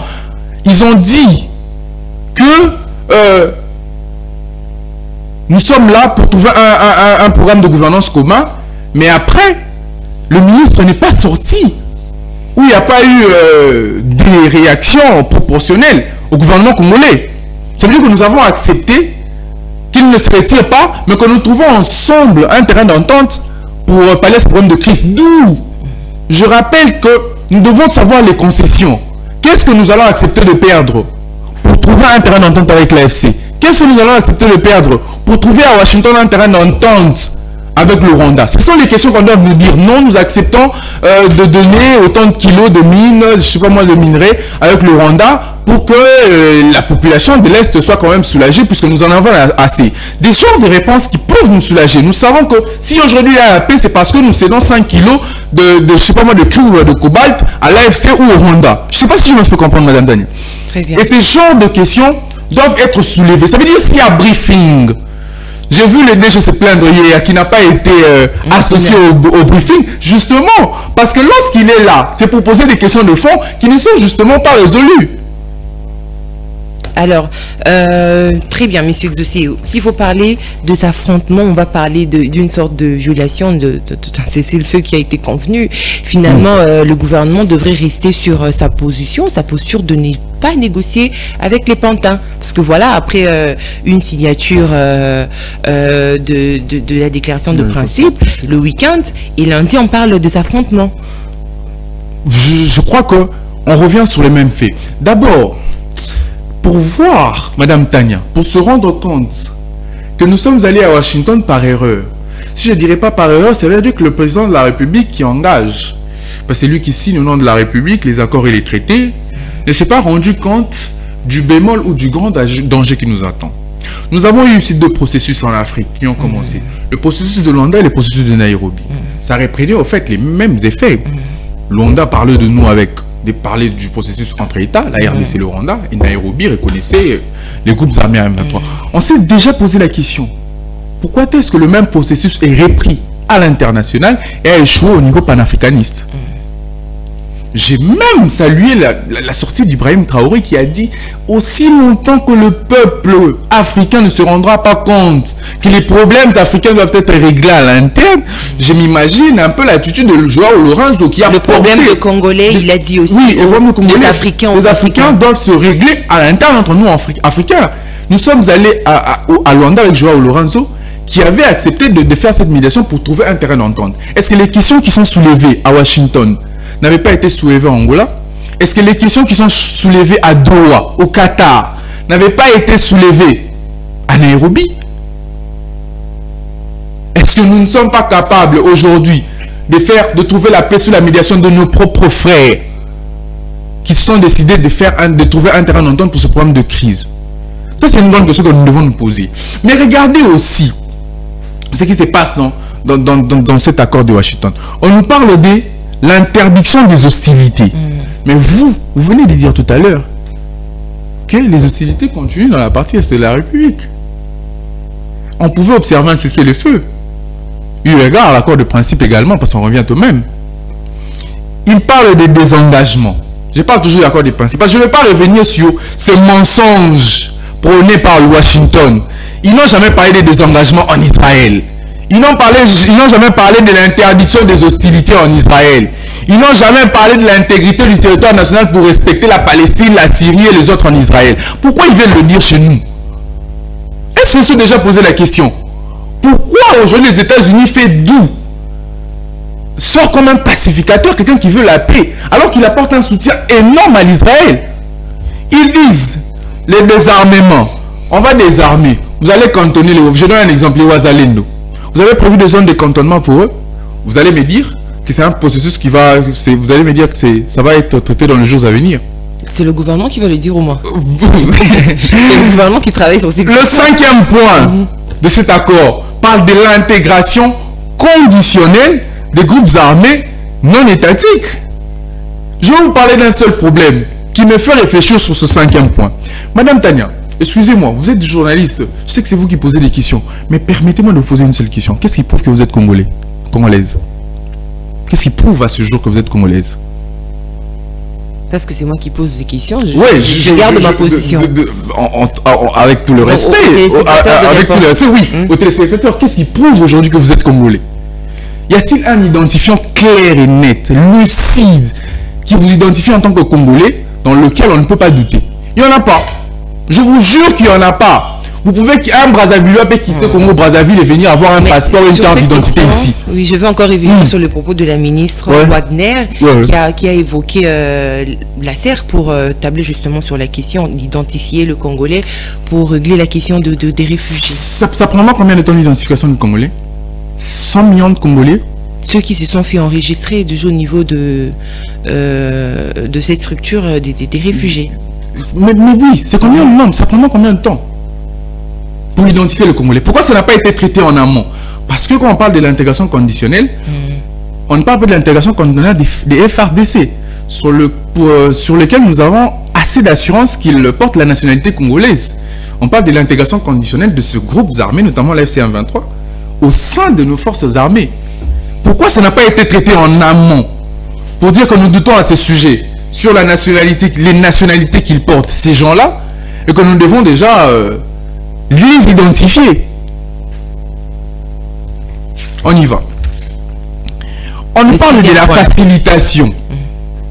Ils ont dit que... nous sommes là pour trouver un programme de gouvernance commun, mais après, le ministre n'est pas sorti, où il n'y a pas eu des réactions proportionnelles au gouvernement congolais. Ça veut dire que nous avons accepté qu'il ne se retire pas, mais que nous trouvons ensemble un terrain d'entente pour pallier ce problème de crise. D'où je rappelle que nous devons savoir les concessions. Qu'est-ce que nous allons accepter de perdre pour trouver un terrain d'entente avec l'AFC? Qu'est-ce que nous allons accepter de perdre pour trouver à Washington un terrain d'entente avec le Rwanda? Ce sont les questions qu'on doit nous dire. Non, nous acceptons de donner autant de kilos de mines, je ne sais pas moi, de minerais avec le Rwanda pour que la population de l'Est soit quand même soulagée puisque nous en avons assez. Des genres de réponses qui peuvent nous soulager. Nous savons que si aujourd'hui il y a la paix, c'est parce que nous cédons 5 kilos de je sais pas moi, de cuivre, de cobalt à l'AFC ou au Rwanda. Je ne sais pas si je me fais comprendre, Madame Daniel. Très bien. Et ces genres de questions doivent être soulevés. Ça veut dire s'il y a briefing. J'ai vu le DG se plaindre hier qui n'a pas été associé au briefing, justement, parce que lorsqu'il est là, c'est pour poser des questions de fond qui ne sont justement pas résolues. Alors, très bien, monsieur Xossi. S'il faut parler de cet affrontement, on va parler d'une sorte de violation d'un cessez-le-feu qui a été convenu. Finalement, le gouvernement devrait rester sur sa posture de ne pas négocier avec les pantins. Parce que voilà, après une signature de la déclaration de principe, le week-end, et lundi, on parle de cet affrontement. Je crois qu'on revient sur les mêmes faits. D'abord, pour voir, Madame Tania, pour se rendre compte que nous sommes allés à Washington par erreur. Si je ne dirais pas par erreur, ça veut dire que le président de la République qui engage, parce que c'est lui qui signe au nom de la République les accords et les traités, ne s'est pas rendu compte du bémol ou du grand danger qui nous attend. Nous avons eu aussi deux processus en Afrique qui ont commencé. Le processus de Luanda et le processus de Nairobi. Ça reprenait au fait les mêmes effets. Luanda parlait de nous avec... parler du processus entre États, la RDC et le Rwanda, et Nairobi reconnaissait les groupes armés à M23. On s'est déjà posé la question, pourquoi est-ce que le même processus est repris à l'international et a échoué au niveau panafricaniste? J'ai même salué la sortie d'Ibrahim Traoré qui a dit « Aussi longtemps que le peuple africain ne se rendra pas compte que les problèmes africains doivent être réglés à l'interne », je m'imagine un peu l'attitude de Joao Lorenzo qui a le problème de Congolais, il a dit aussi. Oui, les Africains doivent se régler à l'interne entre nous Africains. Nous sommes allés à Luanda avec Joao Lorenzo qui avait accepté de faire cette médiation pour trouver un terrain d'entente. Est-ce que les questions qui sont soulevées à Washington n'avaient pas été soulevées en Angola? Est-ce que les questions qui sont soulevées à Doha, au Qatar, n'avaient pas été soulevées à Nairobi? Est-ce que nous ne sommes pas capables aujourd'hui de trouver la paix sous la médiation de nos propres frères qui se sont décidés de trouver un terrain d'entente pour ce problème de crise? Ça, c'est une grande question que nous devons nous poser. Mais regardez aussi ce qui se passe dans cet accord de Washington. On nous parle de l'interdiction des hostilités. Mais vous venez de dire tout à l'heure que les hostilités continuent dans la partie est de la République. On pouvait observer un cessez-le-feu. Eu égard à l'accord de principe également, parce qu'on revient au même. Il parle de désengagement. Je parle toujours de l'accord de principe. Parce que je ne vais pas revenir sur ces mensonges prônés par Washington. Ils n'ont jamais parlé de désengagement en Israël. Ils n'ont jamais parlé de l'interdiction des hostilités en Israël. Ils n'ont jamais parlé de l'intégrité du territoire national pour respecter la Palestine, la Syrie et les autres en Israël. Pourquoi ils viennent le dire chez nous? Est-ce qu'on s'est déjà posé la question? Pourquoi aujourd'hui les États-Unis fait d'où sort comme un pacificateur, quelqu'un qui veut la paix, alors qu'il apporte un soutien énorme à l'Israël? Ils disent les désarmements. On va désarmer. Vous allez cantonner les... Je donne un exemple, les Ouazalendo. Vous avez prévu des zones de cantonnement pour eux? Vous allez me dire que c'est un processus qui va... Vous allez me dire que ça va être traité dans les jours à venir. C'est le gouvernement qui va le dire au moins. C'est le gouvernement qui travaille sur ces... Le cinquième point de cet accord parle de l'intégration conditionnelle des groupes armés non étatiques. Je vais vous parler d'un seul problème qui me fait réfléchir sur ce cinquième point. Madame Tania, excusez-moi, vous êtes journaliste. Je sais que c'est vous qui posez des questions. Mais permettez-moi de vous poser une seule question. Qu'est-ce qui prouve que vous êtes congolais? Congolaise? Qu'est-ce qui prouve à ce jour que vous êtes congolaise? Parce que c'est moi qui pose des questions. Je garde ma position. Avec tout le respect. Avec tout le respect, oui. Aux téléspectateurs, qu'est-ce qui prouve aujourd'hui que vous êtes congolais? Y a-t-il un identifiant clair et net, lucide, qui vous identifie en tant que Congolais, dans lequel on ne peut pas douter? Il n'y en a pas. Je vous jure qu'il n'y en a pas. Vous pouvez qu'un Brazzavillois peut quitter Congo-Brazzaville et venir avoir un passeport ou une carte d'identité ici. Oui, je veux encore revenir sur le propos de la ministre Wagner qui a évoqué la CER pour tabler justement sur la question d'identifier le Congolais pour régler la question des réfugiés. Ça prendra combien de temps l'identification du Congolais? 100 millions de Congolais? Ceux qui se sont fait enregistrer déjà au niveau de cette structure des réfugiés. Mais oui, c'est combien de nombre? Ça prendra combien de temps pour identifier le Congolais? Pourquoi ça n'a pas été traité en amont? Parce que quand on parle de l'intégration conditionnelle, on ne parle pas de l'intégration conditionnelle des FRDC, sur lequel nous avons assez d'assurance qu'ils portent la nationalité congolaise. On parle de l'intégration conditionnelle de ce groupe armé, notamment la FC-M23, au sein de nos forces armées. Pourquoi ça n'a pas été traité en amont pour dire que nous doutons à ce sujet sur la nationalité, les nationalités qu'ils portent, ces gens-là, et que nous devons déjà les identifier. On y va. On nous parle de la facilitation,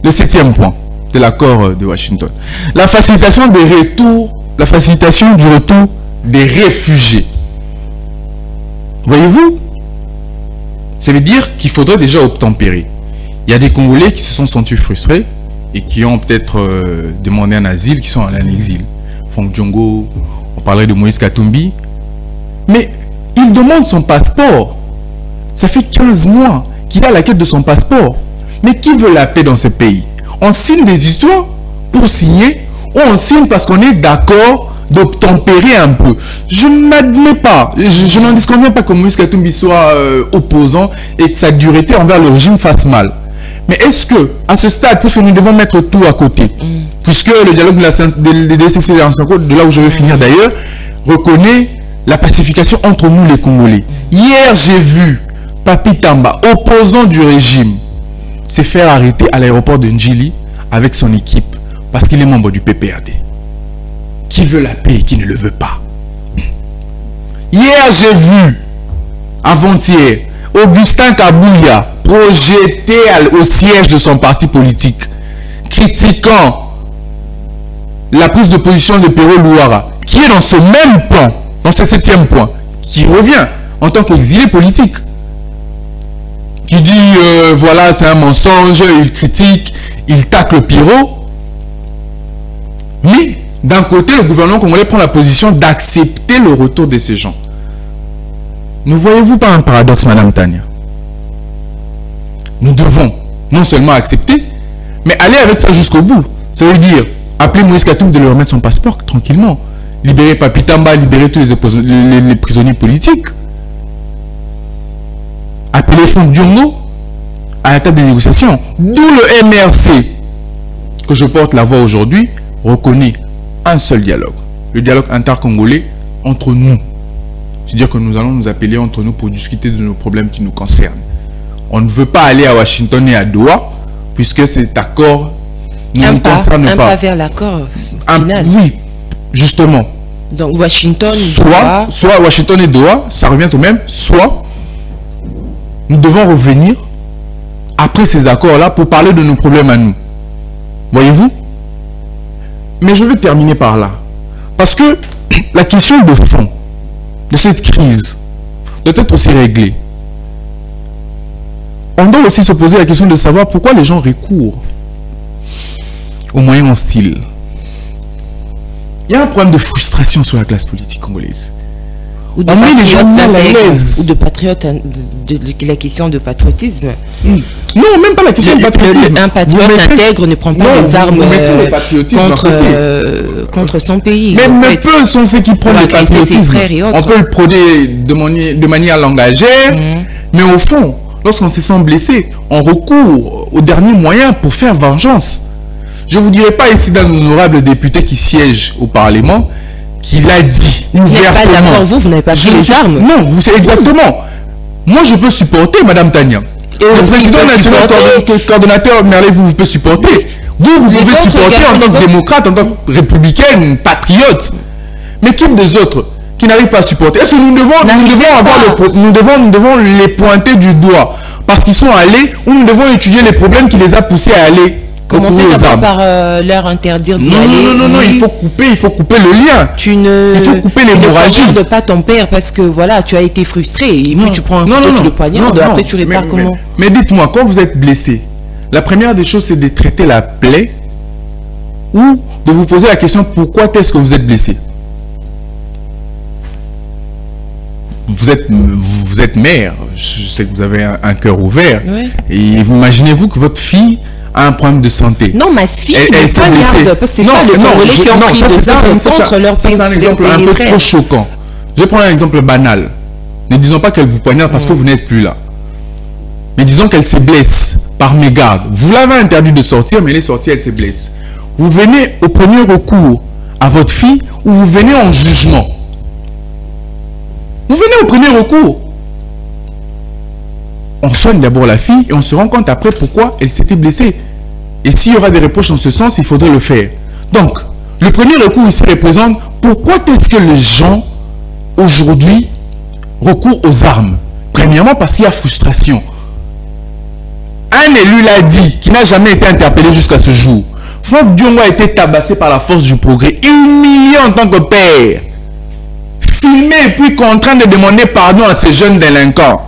le 7e point de l'accord de Washington. La facilitation des retours, la facilitation du retour des réfugiés. Voyez-vous? Ça veut dire qu'il faudrait déjà obtempérer. Il y a des Congolais qui se sont sentis frustrés et qui ont peut-être demandé un asile, qui sont allés en exil. Franck Djongo, on parlait de Moïse Katumbi. Mais il demande son passeport. Ça fait 15 mois qu'il a la quête de son passeport. Mais qui veut la paix dans ce pays? On signe des histoires pour signer, ou on signe parce qu'on est d'accord d'obtempérer un peu. Je n'admets pas, je n'en disconviens pas que Moïse Katumbi soit opposant et que sa dureté envers le régime fasse mal. Mais est-ce que, à ce stade, puisque nous devons mettre tout à côté, puisque le dialogue de DCC de là où je vais finir d'ailleurs, reconnaît la pacification entre nous les Congolais. Hier, j'ai vu Papi Tamba, opposant du régime, se faire arrêter à l'aéroport de Njili avec son équipe parce qu'il est membre du PPRD. Qui veut la paix et qui ne le veut pas? Hier, j'ai vu, avant-hier, Augustin Kabouya projeté au siège de son parti politique, critiquant la prise de position de Pero Louara, qui est dans ce même plan, dans ce 7e point, qui revient en tant qu'exilé politique, qui dit voilà, c'est un mensonge, il critique, il tacle Piro. Mais d'un côté, le gouvernement congolais prend la position d'accepter le retour de ces gens. Ne voyez-vous pas un paradoxe, Madame Tania? Nous devons non seulement accepter, mais aller avec ça jusqu'au bout. Ça veut dire appeler Moïse Katumbi de lui remettre son passeport tranquillement, libérer Papi Tamba, libérer tous les prisonniers politiques, appeler Franck Djongo à la table des négociations. D'où le MRC, que je porte la voix aujourd'hui, reconnaît un seul dialogue, le dialogue intercongolais entre nous. C'est-à-dire que nous allons nous appeler entre nous pour discuter de nos problèmes qui nous concernent. On ne veut pas aller à Washington et à Doha, puisque cet accord ne nous concerne pas. Un pas vers l'accord final. Oui, justement. Donc Washington, soit Washington et Doha, ça revient au même, soit nous devons revenir après ces accords-là pour parler de nos problèmes à nous. Voyez-vous? Mais je vais terminer par là. Parce que la question de fond de cette crise doit être aussi réglée. On doit aussi se poser la question de savoir pourquoi les gens recourent aux moyens hostiles. Il y a un problème de frustration sur la classe politique congolaise. Ou de patriotes, de la question de patriotisme. Non, même pas la question de patriotisme. Un patriote intègre ne prend pas les armes contre son pays. Mais peu sont ceux qui prennent le patriotisme. On peut le prôner de manière langagère, mais au fond, lorsqu'on se sent blessé, on recourt aux derniers moyens pour faire vengeance. Je ne vous dirai pas ici d'un honorable député qui siège au Parlement, qui l'a dit ouvertement. Vous n'avez pas pris les armes. Non, vous savez exactement. Moi, je peux supporter, Madame Tania. Le président national coordonnateur Merley, vous pouvez supporter. Vous pouvez supporter en tant que démocrate, en tant que républicaine, patriote. Mais qui des autres qui n'arrivent pas à supporter? Est-ce que nous devons les pointer du doigt parce qu'ils sont allés, ou nous devons étudier les problèmes qui les a poussés à aller? Commencer d'abord par leur interdire d'y aller. Non, il faut couper le lien. Il faut couper l'hémorragie. Tu ne pas ton père parce que voilà, tu as été frustré et puis tu prends un couteau, tu le poignardes, après tu répares comment? Mais dites-moi, quand vous êtes blessé, la première des choses, c'est de traiter la plaie ou de vous poser la question pourquoi est-ce que vous êtes blessé? Vous êtes mère, je sais que vous avez un cœur ouvert. Oui. Et imaginez-vous que votre fille a un problème de santé. Non, ma fille elle s'est blessée. Parce que c'est ça, les Congolais qui ont pris des armes contre leur pays. C'est un exemple un peu trop choquant. Je vais prendre un exemple banal. Ne disons pas qu'elle vous poignarde parce que vous n'êtes plus là. Mais disons qu'elle se blesse par mégarde. Vous l'avez interdit de sortir, mais elle est sortie, elle se blesse. Vous venez au premier recours à votre fille ou vous venez en jugement? Vous venez au premier recours. On soigne d'abord la fille et on se rend compte après pourquoi elle s'était blessée. Et s'il y aura des reproches en ce sens, il faudrait le faire. Donc, le premier recours ici représente pourquoi est-ce que les gens aujourd'hui recourent aux armes. Premièrement, parce qu'il y a frustration. Un élu l'a dit, qui n'a jamais été interpellé jusqu'à ce jour. Franck Diongo a été tabassé par la force du progrès, humilié en tant que père, filmé et puis contraint de demander pardon à ces jeunes délinquants.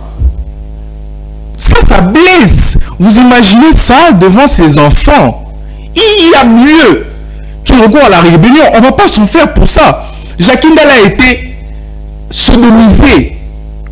Ça blesse. Vous imaginez ça devant ses enfants? Il y a mieux qui recourt à la rébellion. On ne va pas s'en faire pour ça. Jacques Ndala a été sodomisé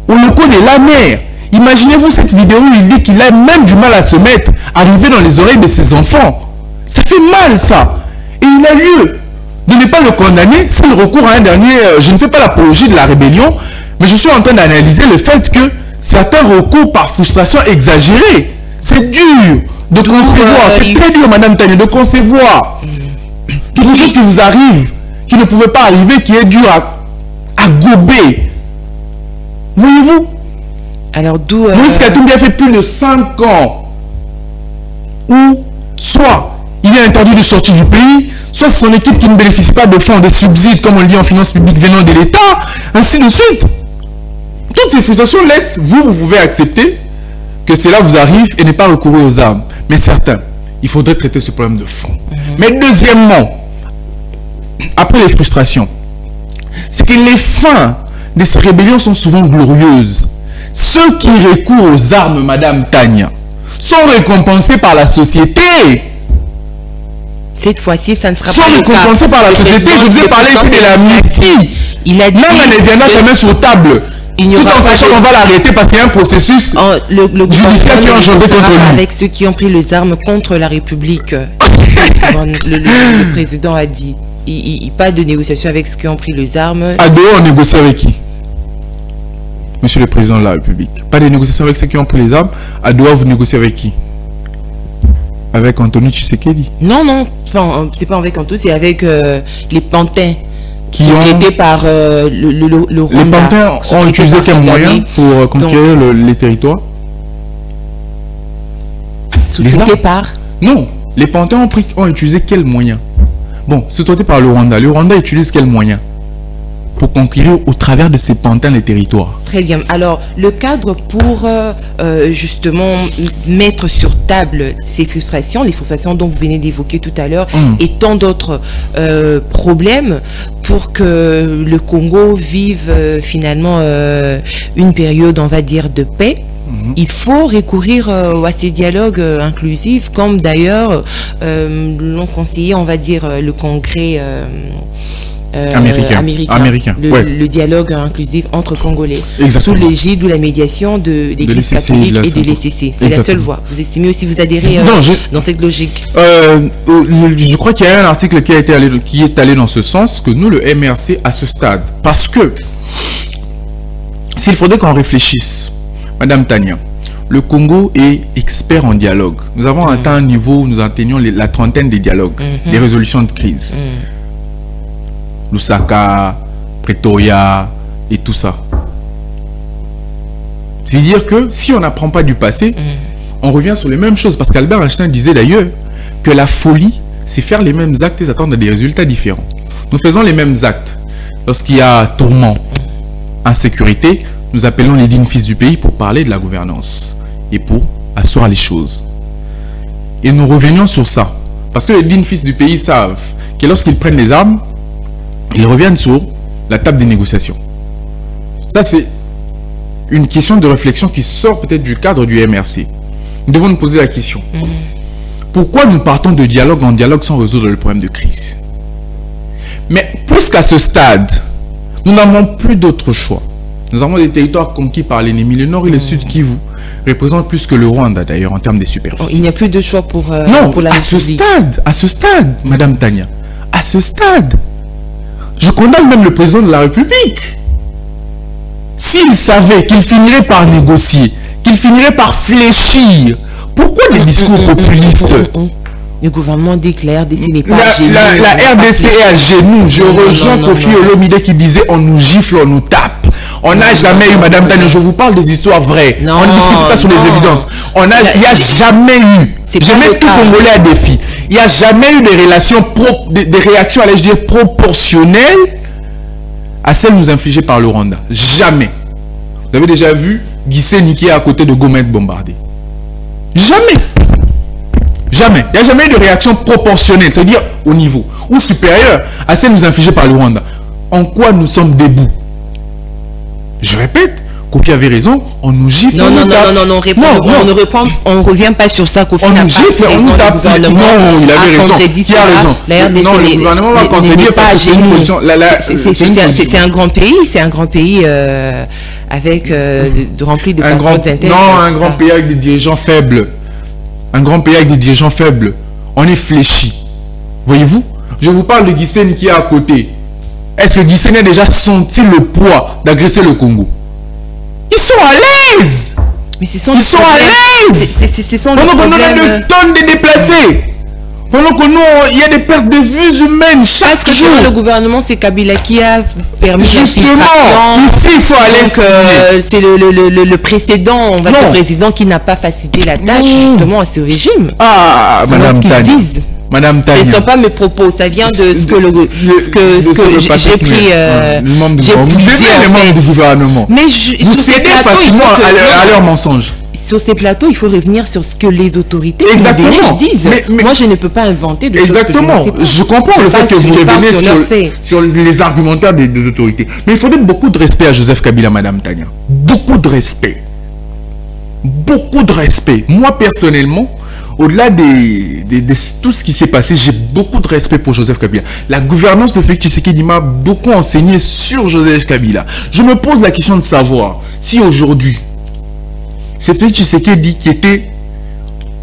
au locaux de la mère. Imaginez-vous cette vidéo où il dit qu'il a même du mal à se mettre, arriver dans les oreilles de ses enfants. Ça fait mal ça. Et il a lieu de ne pas le condamner s'il recourt à un dernier... je ne fais pas l'apologie de la rébellion, mais je suis en train d'analyser le fait que certains recours par frustration exagérée. C'est dur de concevoir. C'est très dur, Madame Tania, de concevoir quelque chose qui vous arrive, qui ne pouvait pas arriver, qui est dur à gober. Voyez-vous? Alors d'où... Moïse Katumbi a fait plus de 5 ans où soit il est interdit de sortir du pays, soit son équipe qui ne bénéficie pas de fonds, des subsides, comme on le dit en finances publiques venant de l'État, ainsi de suite. Toutes ces frustrations laissent, vous pouvez accepter que cela vous arrive et ne pas recourir aux armes. Mais certains, il faudrait traiter ce problème de fond. Mais deuxièmement, après les frustrations, c'est que les fins de ces rébellions sont souvent glorieuses. Ceux qui recourent aux armes, Madame Tania, sont récompensés par la société. Cette fois-ci, ça ne sera pas le cas. Sont récompensés par la société. Je vous ai parlé ici de l'amnistie. Il a dit... Même elle ne viendra jamais sur table. Tout en sachant qu'on va l'arrêter parce qu'il y a un processus judiciaire qui est engendré contre lui. Avec ceux qui ont pris les armes contre la République. Le président a dit. Pas de négociation avec ceux qui ont pris les armes. À Doha, on négocie avec qui? Monsieur le Président de la République. Pas de négociation avec ceux qui ont pris les armes. À Doha, vous négociez avec qui? Avec Anthony Tshisekedi? Non, non. C'est pas avec Anthony, c'est avec les pantins qui ont été par le Rwanda. Les pantins ont utilisé quels moyens pour conquérir les territoires? Sous-traités par? Non. Les pantins ont utilisé quels moyens? Bon, sous-traité par le Rwanda. Le Rwanda utilise quels moyens pour conquérir au travers de ces pantins les territoires? Très bien. Alors, le cadre pour justement mettre sur table ces frustrations, les frustrations dont vous venez d'évoquer tout à l'heure, et tant d'autres problèmes pour que le Congo vive finalement une période, on va dire, de paix. Il faut recourir à ces dialogues inclusifs, comme d'ailleurs l'ont conseillé, on va dire, le Congrès américain. Le dialogue inclusif entre Congolais. Exactement. Sous l'égide ou la médiation de l'Église catholique et de l'ECC. C'est la seule voie. Vous estimez aussi, vous adhérez dans cette logique? Je crois qu'il y a un article qui est allé dans ce sens, que nous, le MRC, à ce stade, parce que s'il faudrait qu'on réfléchisse, Madame Tania, le Congo est expert en dialogue. Nous avons atteint un niveau où nous atteignons la trentaine des dialogues, des résolutions de crise. Lusaka, Pretoria et tout ça. C'est-à-dire que si on n'apprend pas du passé, on revient sur les mêmes choses. Parce qu'Albert Einstein disait d'ailleurs que la folie, c'est faire les mêmes actes et s'attendre à des résultats différents. Nous faisons les mêmes actes. Lorsqu'il y a tourment, insécurité, nous appelons les dignes fils du pays pour parler de la gouvernance et pour assurer les choses. Et nous revenons sur ça. Parce que les dignes fils du pays savent que lorsqu'ils prennent les armes, ils reviennent sur la table des négociations. Ça, c'est une question de réflexion qui sort peut-être du cadre du MRC. Nous devons nous poser la question. Pourquoi nous partons de dialogue en dialogue sans résoudre le problème de crise? Mais puisqu'à ce stade, nous n'avons plus d'autre choix. Nous avons des territoires conquis par l'ennemi. Le nord et le sud qui vous représentent plus que le Rwanda d'ailleurs en termes de superficie. Il n'y a plus de choix pour la République. À ce stade, Madame Tania, à ce stade, je condamne même le président de la République. S'il savait qu'il finirait par négocier, qu'il finirait par fléchir, pourquoi des discours populistes? Le gouvernement déclare RDC n'est pas la RDC est à genoux. Je rejoins Kofi Olomide qui disait on nous gifle, on nous tape. On n'a jamais eu, Madame Tania, je vous parle des histoires vraies. On ne discute pas sur les évidences. Il n'y a jamais eu, je mets tout Congolais à défi, il n'y a jamais eu des réactions, allais-je dire, proportionnelles à celles nous infligées par le Rwanda. Jamais. Vous avez déjà vu Gisenyi qui est à côté de Goma être bombardé. Jamais. Jamais. Il n'y a jamais eu de réaction proportionnelle, c'est-à-dire au niveau ou supérieur à celles nous infligées par le Rwanda. En quoi nous sommes debout? Je répète, Kofi avait raison, on nous gifle. On ne revient pas sur ça. Kofi on nous gifle, on nous tape. Non, il avait raison. Qui a raison? Non, le gouvernement va contredire parce que c'est un grand pays, avec rempli de patrons internes. Non, un grand pays avec des dirigeants faibles. Un grand pays avec des dirigeants faibles. On est fléchi. Voyez-vous? Je vous parle de Gisenyi qui est à côté. Est-ce que Gisenyi a déjà senti le poids d'agresser le Congo? Ils sont à l'aise. Mais ils sont à l'aise. Pendant qu'on a de tonnes de déplacés. Pendant que nous, il y a des pertes de vues humaines chaque jour. Le gouvernement, c'est Kabila qui a permis justement, ici, ils sont à l'aise. C'est le précédent, on va dire, le président qui n'a pas facilité la tâche justement à ce régime. Ah, Madame Tania. Madame Tania. Ce ne sont pas mes propos, ça vient de ce que j'ai pris. Vous cédez les membres du gouvernement. Mais vous cédez facilement à leurs mensonges. Sur ces plateaux, il faut revenir sur ce que les autorités disent. Mais moi, je ne peux pas inventer de choses. Exactement. Je comprends le fait que vous revenez sur les argumentaires des autorités. Mais il faudrait beaucoup de respect à Joseph Kabila, Madame Tania. Beaucoup de respect. Beaucoup de respect. Moi, personnellement, au-delà de tout ce qui s'est passé, j'ai beaucoup de respect pour Joseph Kabila. La gouvernance de Félix Tshisekedi m'a beaucoup enseigné sur Joseph Kabila. Je me pose la question de savoir si aujourd'hui, c'est Félix Tshisekedi qui était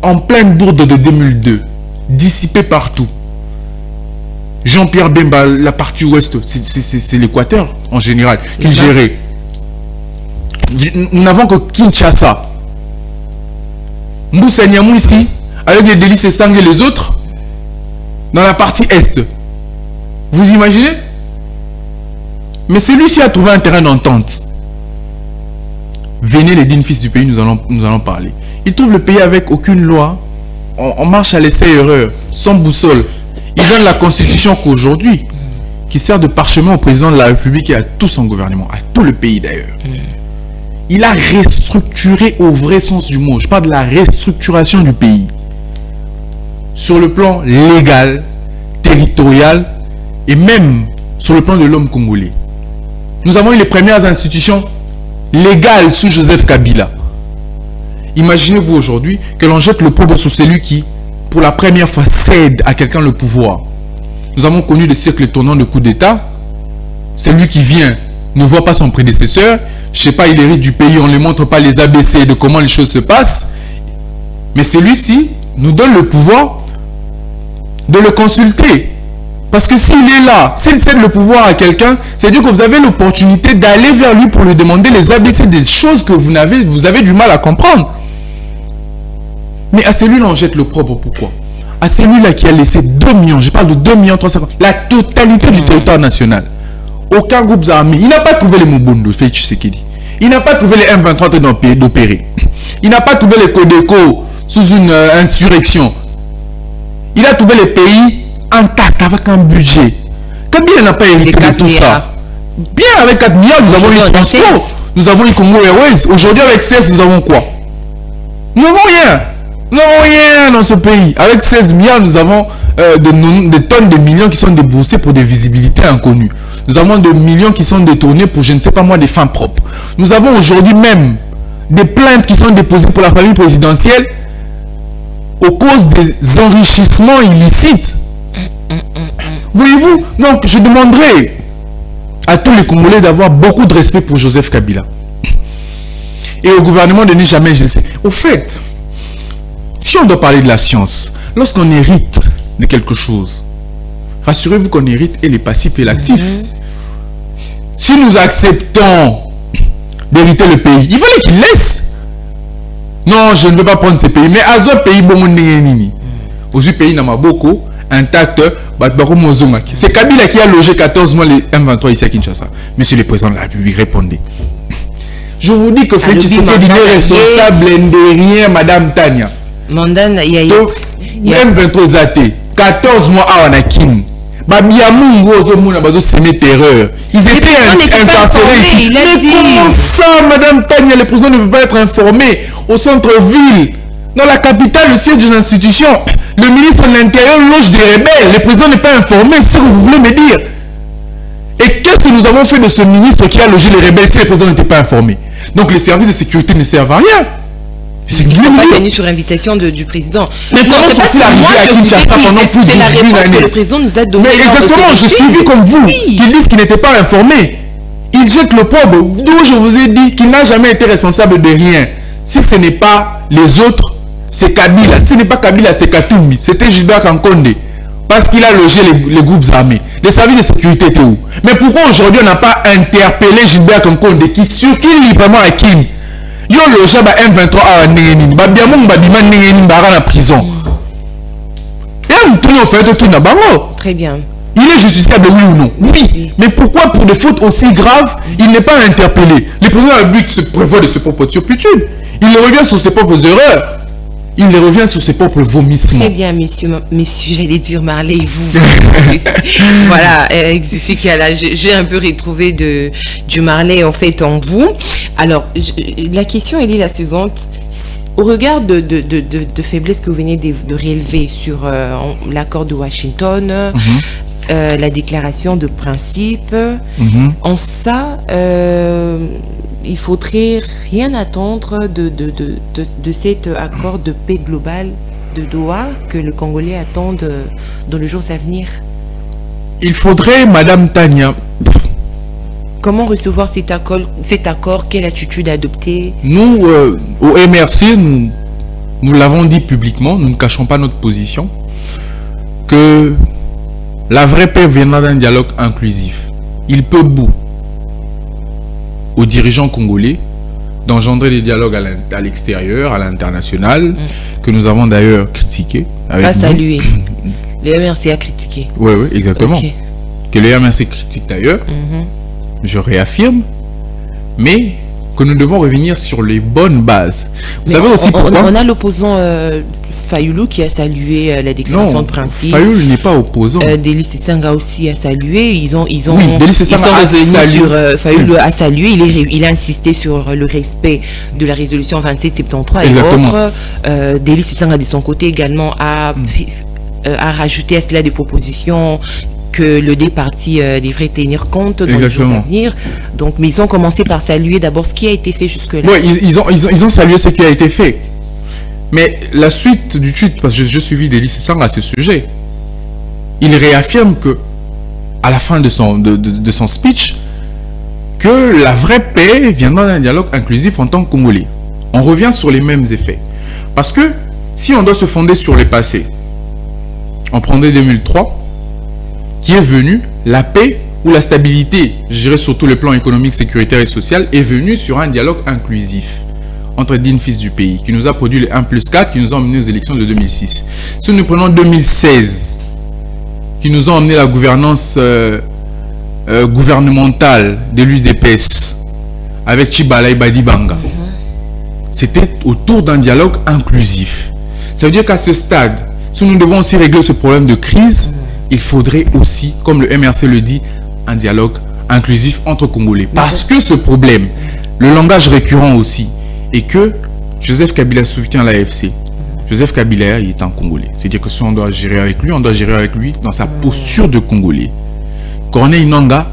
en pleine bourde de 2002, dissipé partout. Jean-Pierre Bemba, la partie ouest, c'est l'Équateur en général, qui gérait. Nous n'avons que Kinshasa. Moussa Niamou ici, avec les délices et sang et les autres, dans la partie est. Vous imaginez? Mais celui-ci a trouvé un terrain d'entente. Venez les dignes fils du pays, nous allons parler. Il trouve le pays avec aucune loi. On marche à l'essai-erreur, sans boussole. Il donne la constitution qu'aujourd'hui, qui sert de parchemin au président de la République et à tout son gouvernement, à tout le pays d'ailleurs. Il a restructuré au vrai sens du mot. Je parle de la restructuration du pays. Sur le plan légal, territorial et même sur le plan de l'homme congolais. Nous avons eu les premières institutions légales sous Joseph Kabila. Imaginez-vous aujourd'hui que l'on jette le pauvre sur celui qui, pour la première fois, cède à quelqu'un le pouvoir. Nous avons connu des siècles tournants de coups d'État. Celui qui vient ne voit pas son prédécesseur. Je ne sais pas, il hérite du pays, on ne lui montre pas les ABC de comment les choses se passent. Mais celui-ci nous donne le pouvoir de le consulter. Parce que s'il est là, s'il cède le pouvoir à quelqu'un, c'est-à-dire que vous avez l'opportunité d'aller vers lui pour lui demander les ABC des choses que vous avez du mal à comprendre. Mais à celui-là, on jette le propre. Pourquoi? À celui-là qui a laissé 2 millions, je parle de 2 millions 350, la totalité du territoire national. Aucun groupe armé. Il n'a pas trouvé les Mobundo, Félix Tshisekedi. Il n'a pas trouvé les M23 d'opérer. Il n'a pas trouvé les Codeco sous une insurrection. Il a trouvé les pays intacts avec un budget. Kabila n'a pas hérité de tout ça. Bien, avec 4 milliards, nous avons eu transport. Nous avons eu Congo Airways. Aujourd'hui, avec 16, nous avons quoi? Nous n'avons rien. Nous n'avons rien dans ce pays. Avec 16 milliards, nous avons des tonnes de millions qui sont déboursés pour des visibilités inconnues. Nous avons des millions qui sont détournés pour, je ne sais pas moi, des fins propres. Nous avons aujourd'hui même des plaintes qui sont déposées pour la famille présidentielle aux causes des enrichissements illicites. Voyez-vous? Donc, je demanderai à tous les Congolais d'avoir beaucoup de respect pour Joseph Kabila. Et au gouvernement de ne jamais laisser. Au fait, si on doit parler de la science, lorsqu'on hérite de quelque chose, rassurez-vous qu'on hérite et les passifs et l'actif. Si nous acceptons d'hériter le pays, il fallait qu'il laisse. Non, je ne veux pas prendre ces pays. Mais à ce pays, aux pays Namaboko, intact, c'est Kabila qui a logé 14 mois les M23 ici à Kinshasa. Monsieur le Président de la République, répondez. Je vous dis que Félix Tshisekedi n'est responsable de rien, Madame Tania. Mandane, il y a M23 Zate, 14 mois à Wanakin. Ils étaient incarcérés ici. Mais comment ça, Madame Tania, le président ne peut pas être informé au centre-ville, dans la capitale, le siège de l'institution. Le ministre de l'Intérieur loge des rebelles. Le président n'est pas informé, si vous voulez me dire. Et qu'est-ce que nous avons fait de ce ministre qui a logé les rebelles si le président n'était pas informé? Donc les services de sécurité ne servent à rien. C'est pas venu sur invitation du président. Mais comment c'est arrivé à Kinshasa pendant plus d'une année? Le président nous a donné. Mais exactement, je suis vu comme vous, qui disent qu'il n'était pas informé. Il jette le pauvre, d'où je vous ai dit qu'il n'a jamais été responsable de rien. Si ce n'est pas les autres, c'est Kabila. Si ce n'est pas Kabila, c'est Katumbi. C'était Gilbert Kankonde. Parce qu'il a logé les groupes armés. Les services de sécurité étaient où? Mais pourquoi aujourd'hui on n'a pas interpellé Gilbert Kankonde qui circule librement à Kin? Yo logé M23 à Nengenin. Biamong Badima Nengenin Bara en prison. Et on tourne au fait de tout Nabango. Très bien. Il est justiciable, oui ou non? Oui. Mais pourquoi pour des fautes aussi graves, il n'est pas interpellé? Le président de la République se prévoit de ses propres turpitudes. Il revient sur ses propres erreurs. Il revient sur ses propres vomissements. Très bien, messieurs, j'allais dire Marley, vous. Voilà, j'ai un peu retrouvé du Marley en fait en vous. Alors, la question elle est la suivante. Au regard de faiblesse que vous venez de rélever sur l'accord de Washington, la déclaration de principe, en ça, il faudrait rien attendre de cet accord de paix global de Doha que le Congolais attendent dans les jours à venir. Il faudrait, Madame Tania... Comment recevoir cet accord? Quelle attitude adopter? Nous, au MRC, nous l'avons dit publiquement, nous ne cachons pas notre position, que la vraie paix viendra d'un dialogue inclusif. Il peut bout aux dirigeants congolais d'engendrer des dialogues à l'extérieur, à l'international, que nous avons d'ailleurs critiqué. Pas salué. Le MRC a critiqué. Oui, exactement. Okay. Que le MRC critique d'ailleurs. Je réaffirme, mais que nous devons revenir sur les bonnes bases. Vous savez aussi pourquoi? On a l'opposant Fayoulou qui a salué la déclaration de principe. Fayoulou n'est pas opposant. Délice Sanga aussi a salué. Ils sont revenus sur Fayoulou a salué. Il a insisté sur le respect de la résolution 2773 et autres. Délice Sanga de son côté également a rajouté à cela des propositions que le deux parties devraient tenir compte dans les jours à venir. Donc, mais ils ont commencé par saluer d'abord ce qui a été fait jusque-là. Oui, ils ont salué ce qui a été fait. Mais la suite du tweet, parce que je suivi Délice Sang à ce sujet, il réaffirme que, à la fin de son speech, que la vraie paix viendra d'un dialogue inclusif en tant que Congolais. On revient sur les mêmes effets. Parce que, si on doit se fonder sur les passés, on prendrait 2003, qui est venu, la paix ou la stabilité, je dirais surtout le plan économique, sécuritaire et social, est venu sur un dialogue inclusif entre dignes fils du pays, qui nous a produit les 1+4, qui nous a emmené aux élections de 2006. Si nous prenons 2016, qui nous a emmené la gouvernance gouvernementale de l'UDPS, avec Chibala et Badibanga, c'était autour d'un dialogue inclusif. Ça veut dire qu'à ce stade, si nous devons aussi régler ce problème de crise, il faudrait aussi, comme le MRC le dit, un dialogue inclusif entre Congolais. Parce que ce problème, le langage récurrent aussi, est que Joseph Kabila soutient l'AFC. Joseph Kabila, il est un Congolais. C'est-à-dire que si on doit gérer avec lui, on doit gérer avec lui dans sa posture de Congolais. Corneille Nangaa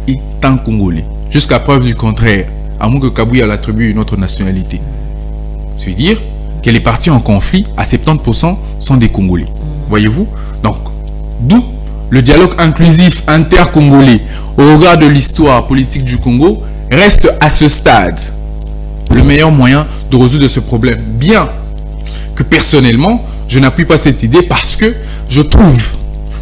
est un Congolais. Jusqu'à preuve du contraire, à moins que Kabouya l'attribue une autre nationalité. C'est-à-dire que les partis en conflit, à 70%, sont des Congolais. Voyez-vous? Donc, d'où le dialogue inclusif inter-congolais au regard de l'histoire politique du Congo reste à ce stade le meilleur moyen de résoudre ce problème. Bien que personnellement, je n'appuie pas cette idée parce que je trouve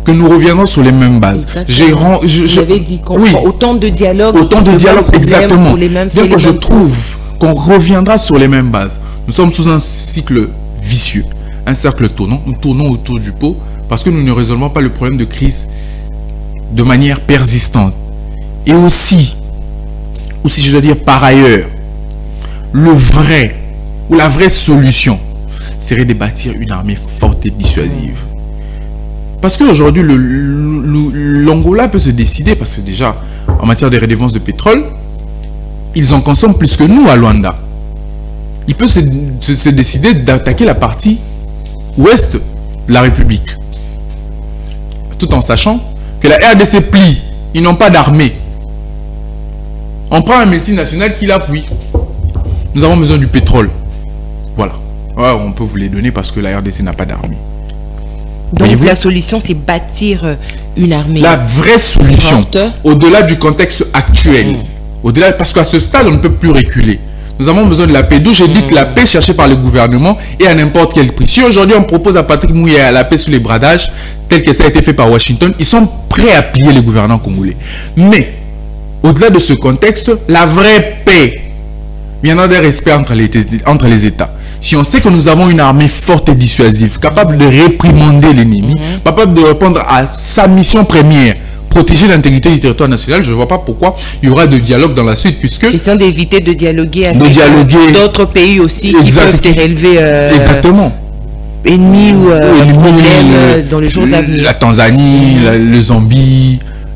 que nous reviendrons sur les mêmes bases. J'avais dit autant de dialogue. Autant de dialogue, exactement. Bien que je trouve qu'on reviendra sur les mêmes bases. Nous sommes sous un cycle vicieux. un cercle tournant. Nous tournons autour du pot parce que nous ne résolvons pas le problème de crise de manière persistante. Et aussi, je dois dire par ailleurs, la vraie solution serait de bâtir une armée forte et dissuasive. Parce qu'aujourd'hui, l'Angola peut se décider, parce que déjà, en matière de redevances de pétrole, ils en consomment plus que nous à Luanda. Il peut se décider d'attaquer la partie ouest de la République. Tout en sachant que la RDC plie. Ils n'ont pas d'armée. On prend un multinational qui l'appuie. Nous avons besoin du pétrole. Voilà. Ouais, on peut vous les donner parce que la RDC n'a pas d'armée. Donc la solution, c'est bâtir une armée. La vraie solution, au-delà du contexte actuel, au-delà, parce qu'à ce stade, on ne peut plus reculer. Nous avons besoin de la paix. D'où j'ai dit que la paix cherchée par le gouvernement est à n'importe quel prix. Si aujourd'hui on propose à Patrick Mouya la paix sous les bradages, tel que ça a été fait par Washington, ils sont prêts à plier les gouvernants congolais. Mais, au-delà de ce contexte, la vraie paix viendra d'un respect entre les États. Si on sait que nous avons une armée forte et dissuasive, capable de réprimander l'ennemi, capable de répondre à sa mission première, protéger l'intégrité du territoire national, je ne vois pas pourquoi il y aura de dialogue dans la suite, puisque... Question d'éviter de dialoguer avec d'autres pays aussi qui peuvent se relever ennemis ou problèmes dans les jours à venir. La Tanzanie,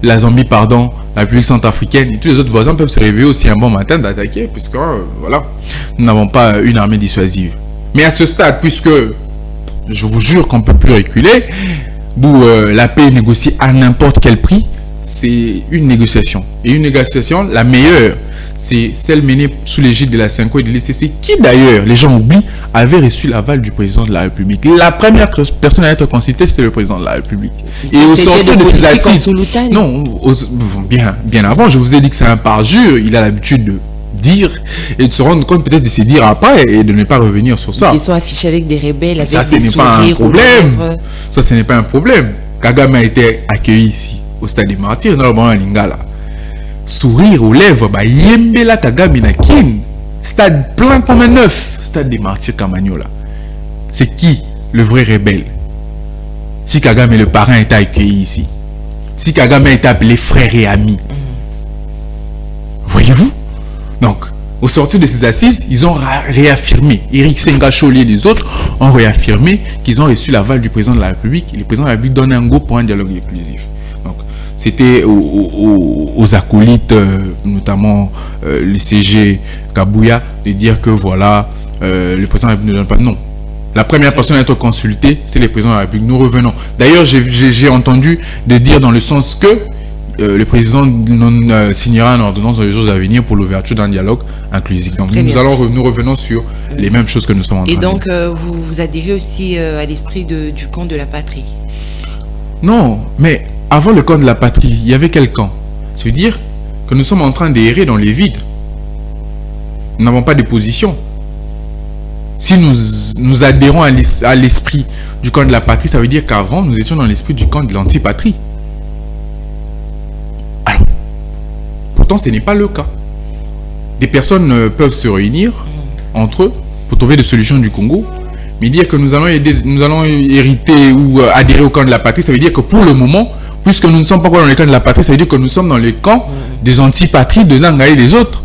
la Zambie, pardon, la République centrafricaine et tous les autres voisins peuvent se réveiller aussi un bon matin d'attaquer, puisque voilà, nous n'avons pas une armée dissuasive. Mais à ce stade, puisque je vous jure qu'on ne peut plus reculer, d'où la paix est négociée à n'importe quel prix, c'est une négociation. Et une négociation, la meilleure, c'est celle menée sous l'égide de la CENCO et de l'ECC, qui d'ailleurs, les gens oublient, avait reçu l'aval du président de la République. La première personne à être consultée, c'était le président de la République. Et au sortir de ces assises, non, bien avant, je vous ai dit que c'est un parjure, il a l'habitude de dire et de se rendre compte peut-être de se dire après et de ne pas revenir sur ça. Ils sont affichés avec des rebelles, avec ça, ce n'est pas un problème. Ça, ce n'est pas un problème. Kagame a été accueilli ici, au stade des Martyrs, dans le bon Lingala. Sourire aux lèvres, bah yembela Kagame na kin. Stade plein comme un œuf, stade des Martyrs Kamagnola. C'est qui le vrai rebelle? Si Kagame le parrain était accueilli ici, si Kagame a été appelé frère et ami, voyez-vous? Donc, au sortir de ces assises, ils ont réaffirmé, Eric Sengacholi et les autres ont réaffirmé qu'ils ont reçu l'aval du président de la République. Et le président de la République donne un go pour un dialogue inclusif. Donc, c'était aux acolytes, notamment le CG Kabouya, de dire que voilà, le président de la République ne donne pas. Non. La première personne à être consultée, c'est le président de la République. Nous revenons. D'ailleurs, j'ai entendu de dire dans le sens que le président signera une ordonnance dans les jours à venir pour l'ouverture d'un dialogue inclusif. Donc nous revenons sur les mêmes choses que nous sommes en train de dire. Et donc vous adhérez aussi à l'esprit du camp de la patrie? Non, mais avant le camp de la patrie, il y avait quel camp? C'est-à-dire que nous sommes en train d'errer dans les vides. Nous n'avons pas de position. Si nous adhérons à l'esprit du camp de la patrie, ça veut dire qu'avant, nous étions dans l'esprit du camp de l'antipatrie. Alors, pourtant, ce n'est pas le cas. Des personnes peuvent se réunir entre eux pour trouver des solutions du Congo, mais dire que nous allons hériter ou adhérer au camp de la patrie, ça veut dire que pour le moment, puisque nous ne sommes pas encore dans le camp de la patrie, ça veut dire que nous sommes dans le camp des antipatries de Nanga et des autres.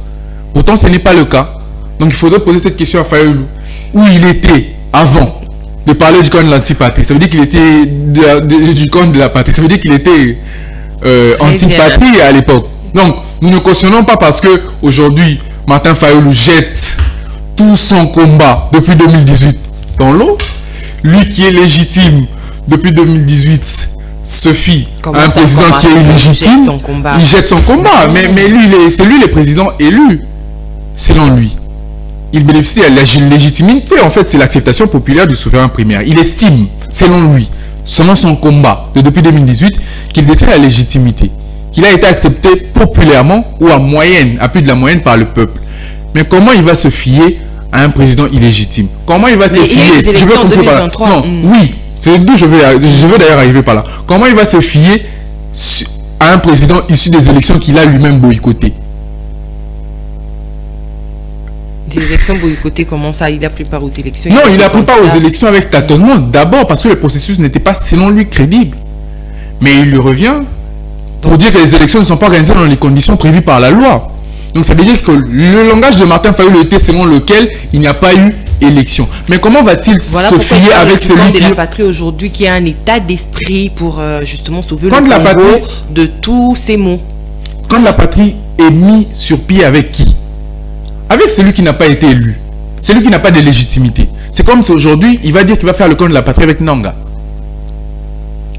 Pourtant, ce n'est pas le cas. Donc, il faudrait poser cette question à Fayoulou. Où il était avant de parler du camp de l'antipatrie? Ça veut dire qu'il était du camp de la patrie. Ça veut dire qu'il était antipatrie à l'époque. Donc, nous ne cautionnons pas parce que aujourd'hui, Martin Fayoulou jette tout son combat depuis 2018 dans l'eau. Lui qui est légitime depuis 2018 se fie à un président qui est illégitime. Il jette son combat. Mais lui, c'est lui le président élu, selon lui. Il bénéficie de la légitimité. En fait, c'est l'acceptation populaire du souverain primaire. Il estime, selon lui, selon son combat depuis 2018, qu'il détient la légitimité, qu'il a été accepté populairement ou à moyenne, à plus de la moyenne par le peuple. Mais comment il va se fier à un président illégitime? Comment il va se fier, si je veux comprendre par là, non, oui, c'est d'où je veux d'ailleurs arriver par là. Comment il va se fier à un président issu des élections qu'il a lui-même boycotté? Des élections boycottées, comment ça? Il a pris part aux élections? Non, il a pris part aux élections avec tâtonnement. D'abord parce que le processus n'était pas, selon lui, crédible. Mais il lui revient pour dire que les élections ne sont pas organisées dans les conditions prévues par la loi. Donc ça veut dire que le langage de Martin Fayulu était selon lequel il n'y a pas eu élection. Mais comment va-t-il se fier avec celui qui... de la patrie aujourd'hui, qui a un état d'esprit pour justement sauver le Congo de tous ces mots? Quand la patrie est mise sur pied avec qui? Avec celui qui n'a pas été élu. Celui qui n'a pas de légitimité. C'est comme si aujourd'hui, il va dire qu'il va faire le camp de la patrie avec Nanga.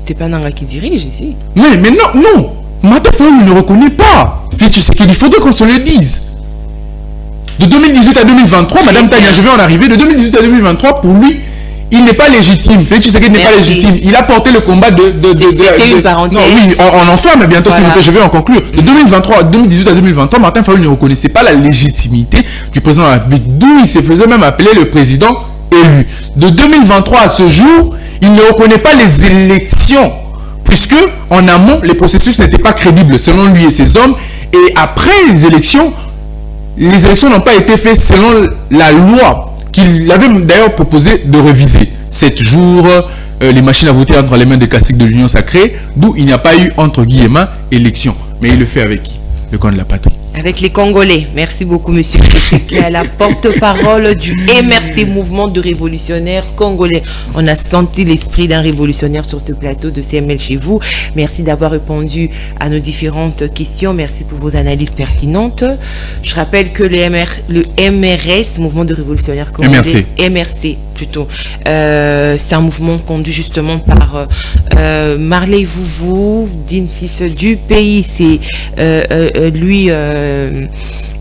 C'est pas Nanga qui dirige ici. Mais non. Martin Fayulu ne reconnaît pas. Il faudrait qu'on se le dise. De 2018 à 2023, Madame Tania, je vais en arriver. De 2018 à 2023, pour lui, il n'est pas légitime. Félix Tshisekedi n'est pas légitime. Il a porté le combat C'était une parenthèse. Non, oui, on en fait, mais bientôt, s'il vous plaît, je vais en conclure. De 2018 à 2023, Martin Fayulu ne reconnaissait pas la légitimité du président de la République. D'où il se faisait même appeler le président élu. De 2023 à ce jour, il ne reconnaît pas les élections. Puisque, en amont, les processus n'étaient pas crédibles selon lui et ses hommes. Et après les élections n'ont pas été faites selon la loi qu'il avait d'ailleurs proposé de réviser. 7 jours, les machines à voter entre les mains des caciques de l'Union sacrée, d'où il n'y a pas eu, entre guillemets, élection. Mais il le fait avec qui? Le camp de la patrie. Avec les Congolais. Merci beaucoup, monsieur, qui est la porte-parole du MRC, Mouvement de révolutionnaires congolais. On a senti l'esprit d'un révolutionnaire sur ce plateau de CML chez vous. Merci d'avoir répondu à nos différentes questions. Merci pour vos analyses pertinentes. Je rappelle que le MRS, Mouvement de révolutionnaires congolais, MRC plutôt, c'est un mouvement conduit justement par Marley Vouvou, digne fils du pays. C'est lui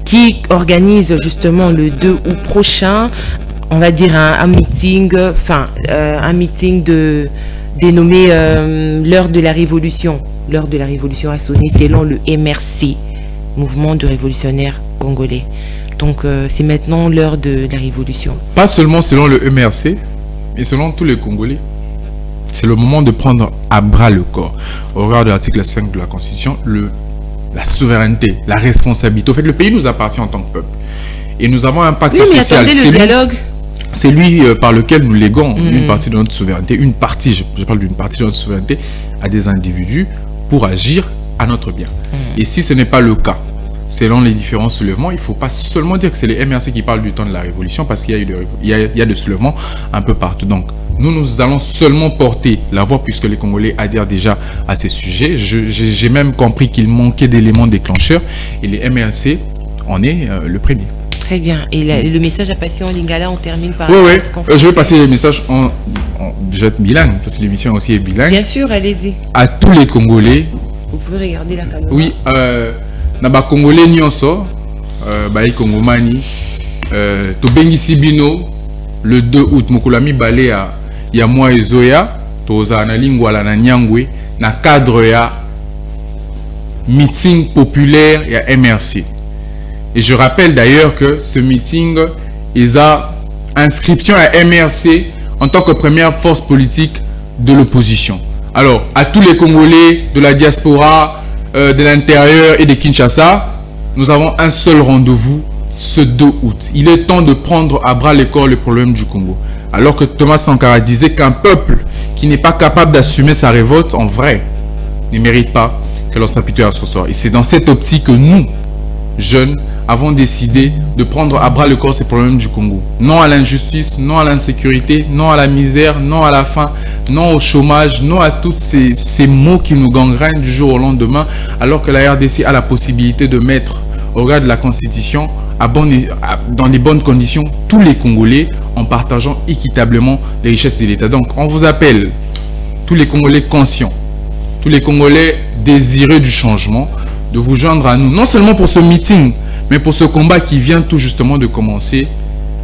qui organise justement le 2 août prochain, on va dire un meeting, un meeting dénommé l'heure de la révolution. L'heure de la révolution a sonné selon le MRC, Mouvement de révolutionnaires congolais. Donc c'est maintenant l'heure de la révolution. Pas seulement selon le MRC, mais selon tous les Congolais. C'est le moment de prendre à bras le corps. Au regard de l'article 5 de la Constitution, la souveraineté, la responsabilité. En fait, le pays nous appartient en tant que peuple. Et nous avons un pacte social. C'est lui par lequel nous léguons une partie de notre souveraineté, je parle d'une partie de notre souveraineté à des individus pour agir à notre bien. Et si ce n'est pas le cas, selon les différents soulèvements, il ne faut pas seulement dire que c'est les MRC qui parlent du temps de la révolution, parce qu'il y a des soulèvements un peu partout. Donc, nous allons seulement porter la voix puisque les Congolais adhèrent déjà à ces sujets. J'ai même compris qu'il manquait d'éléments déclencheurs et les MRC en est le premier. Très bien. Et le message à passer en lingala, on termine par... Oui, je vais passer le message je vais être bilingue, parce que l'émission aussi est bilingue. Bien sûr, allez-y. À tous les Congolais. Vous pouvez regarder la caméra. Oui, Naba Congolais nyonso, Baï Kongomani, Tobengi Sibino, le 2 août, Mokulami Balea, ya moi ezoya toza na lingwala na nyangwe na cadre ya meeting populaire ya MRC. Et je rappelle d'ailleurs que ce meeting est à inscription à MRC en tant que première force politique de l'opposition. Alors, à tous les Congolais de la diaspora, de l'intérieur et de Kinshasa, nous avons un seul rendez-vous ce 2 août. Il est temps de prendre à bras le corps le problème du Congo. Alors que Thomas Sankara disait qu'un peuple qui n'est pas capable d'assumer sa révolte, en vrai, ne mérite pas que l'on s'appuie à son sort. Et c'est dans cette optique que nous, jeunes, avons décidé de prendre à bras le corps ces problèmes du Congo. Non à l'injustice, non à l'insécurité, non à la misère, non à la faim, non au chômage, non à tous ces maux qui nous gangrènent du jour au lendemain, alors que la RDC a la possibilité de mettre au regard de la Constitution dans les bonnes conditions tous les Congolais en partageant équitablement les richesses de l'État. Donc on vous appelle, tous les Congolais conscients, tous les Congolais désireux du changement, de vous joindre à nous, non seulement pour ce meeting, mais pour ce combat qui vient tout justement de commencer,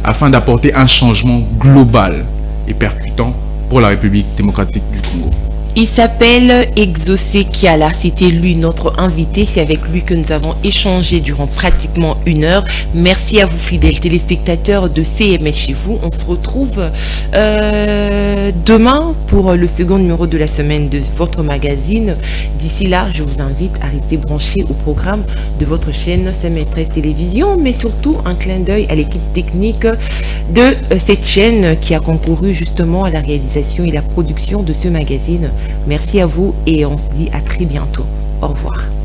afin d'apporter un changement global et percutant pour la République démocratique du Congo. Il s'appelle Exaucé Kiala, c'était lui notre invité, c'est avec lui que nous avons échangé durant pratiquement 1 heure. Merci à vous fidèles téléspectateurs de CMS chez vous. On se retrouve demain pour le second numéro de la semaine de votre magazine. D'ici là, je vous invite à rester branchés au programme de votre chaîne CMS Télévision, mais surtout un clin d'œil à l'équipe technique de cette chaîne qui a concouru justement à la réalisation et la production de ce magazine. Merci à vous et on se dit à très bientôt. Au revoir.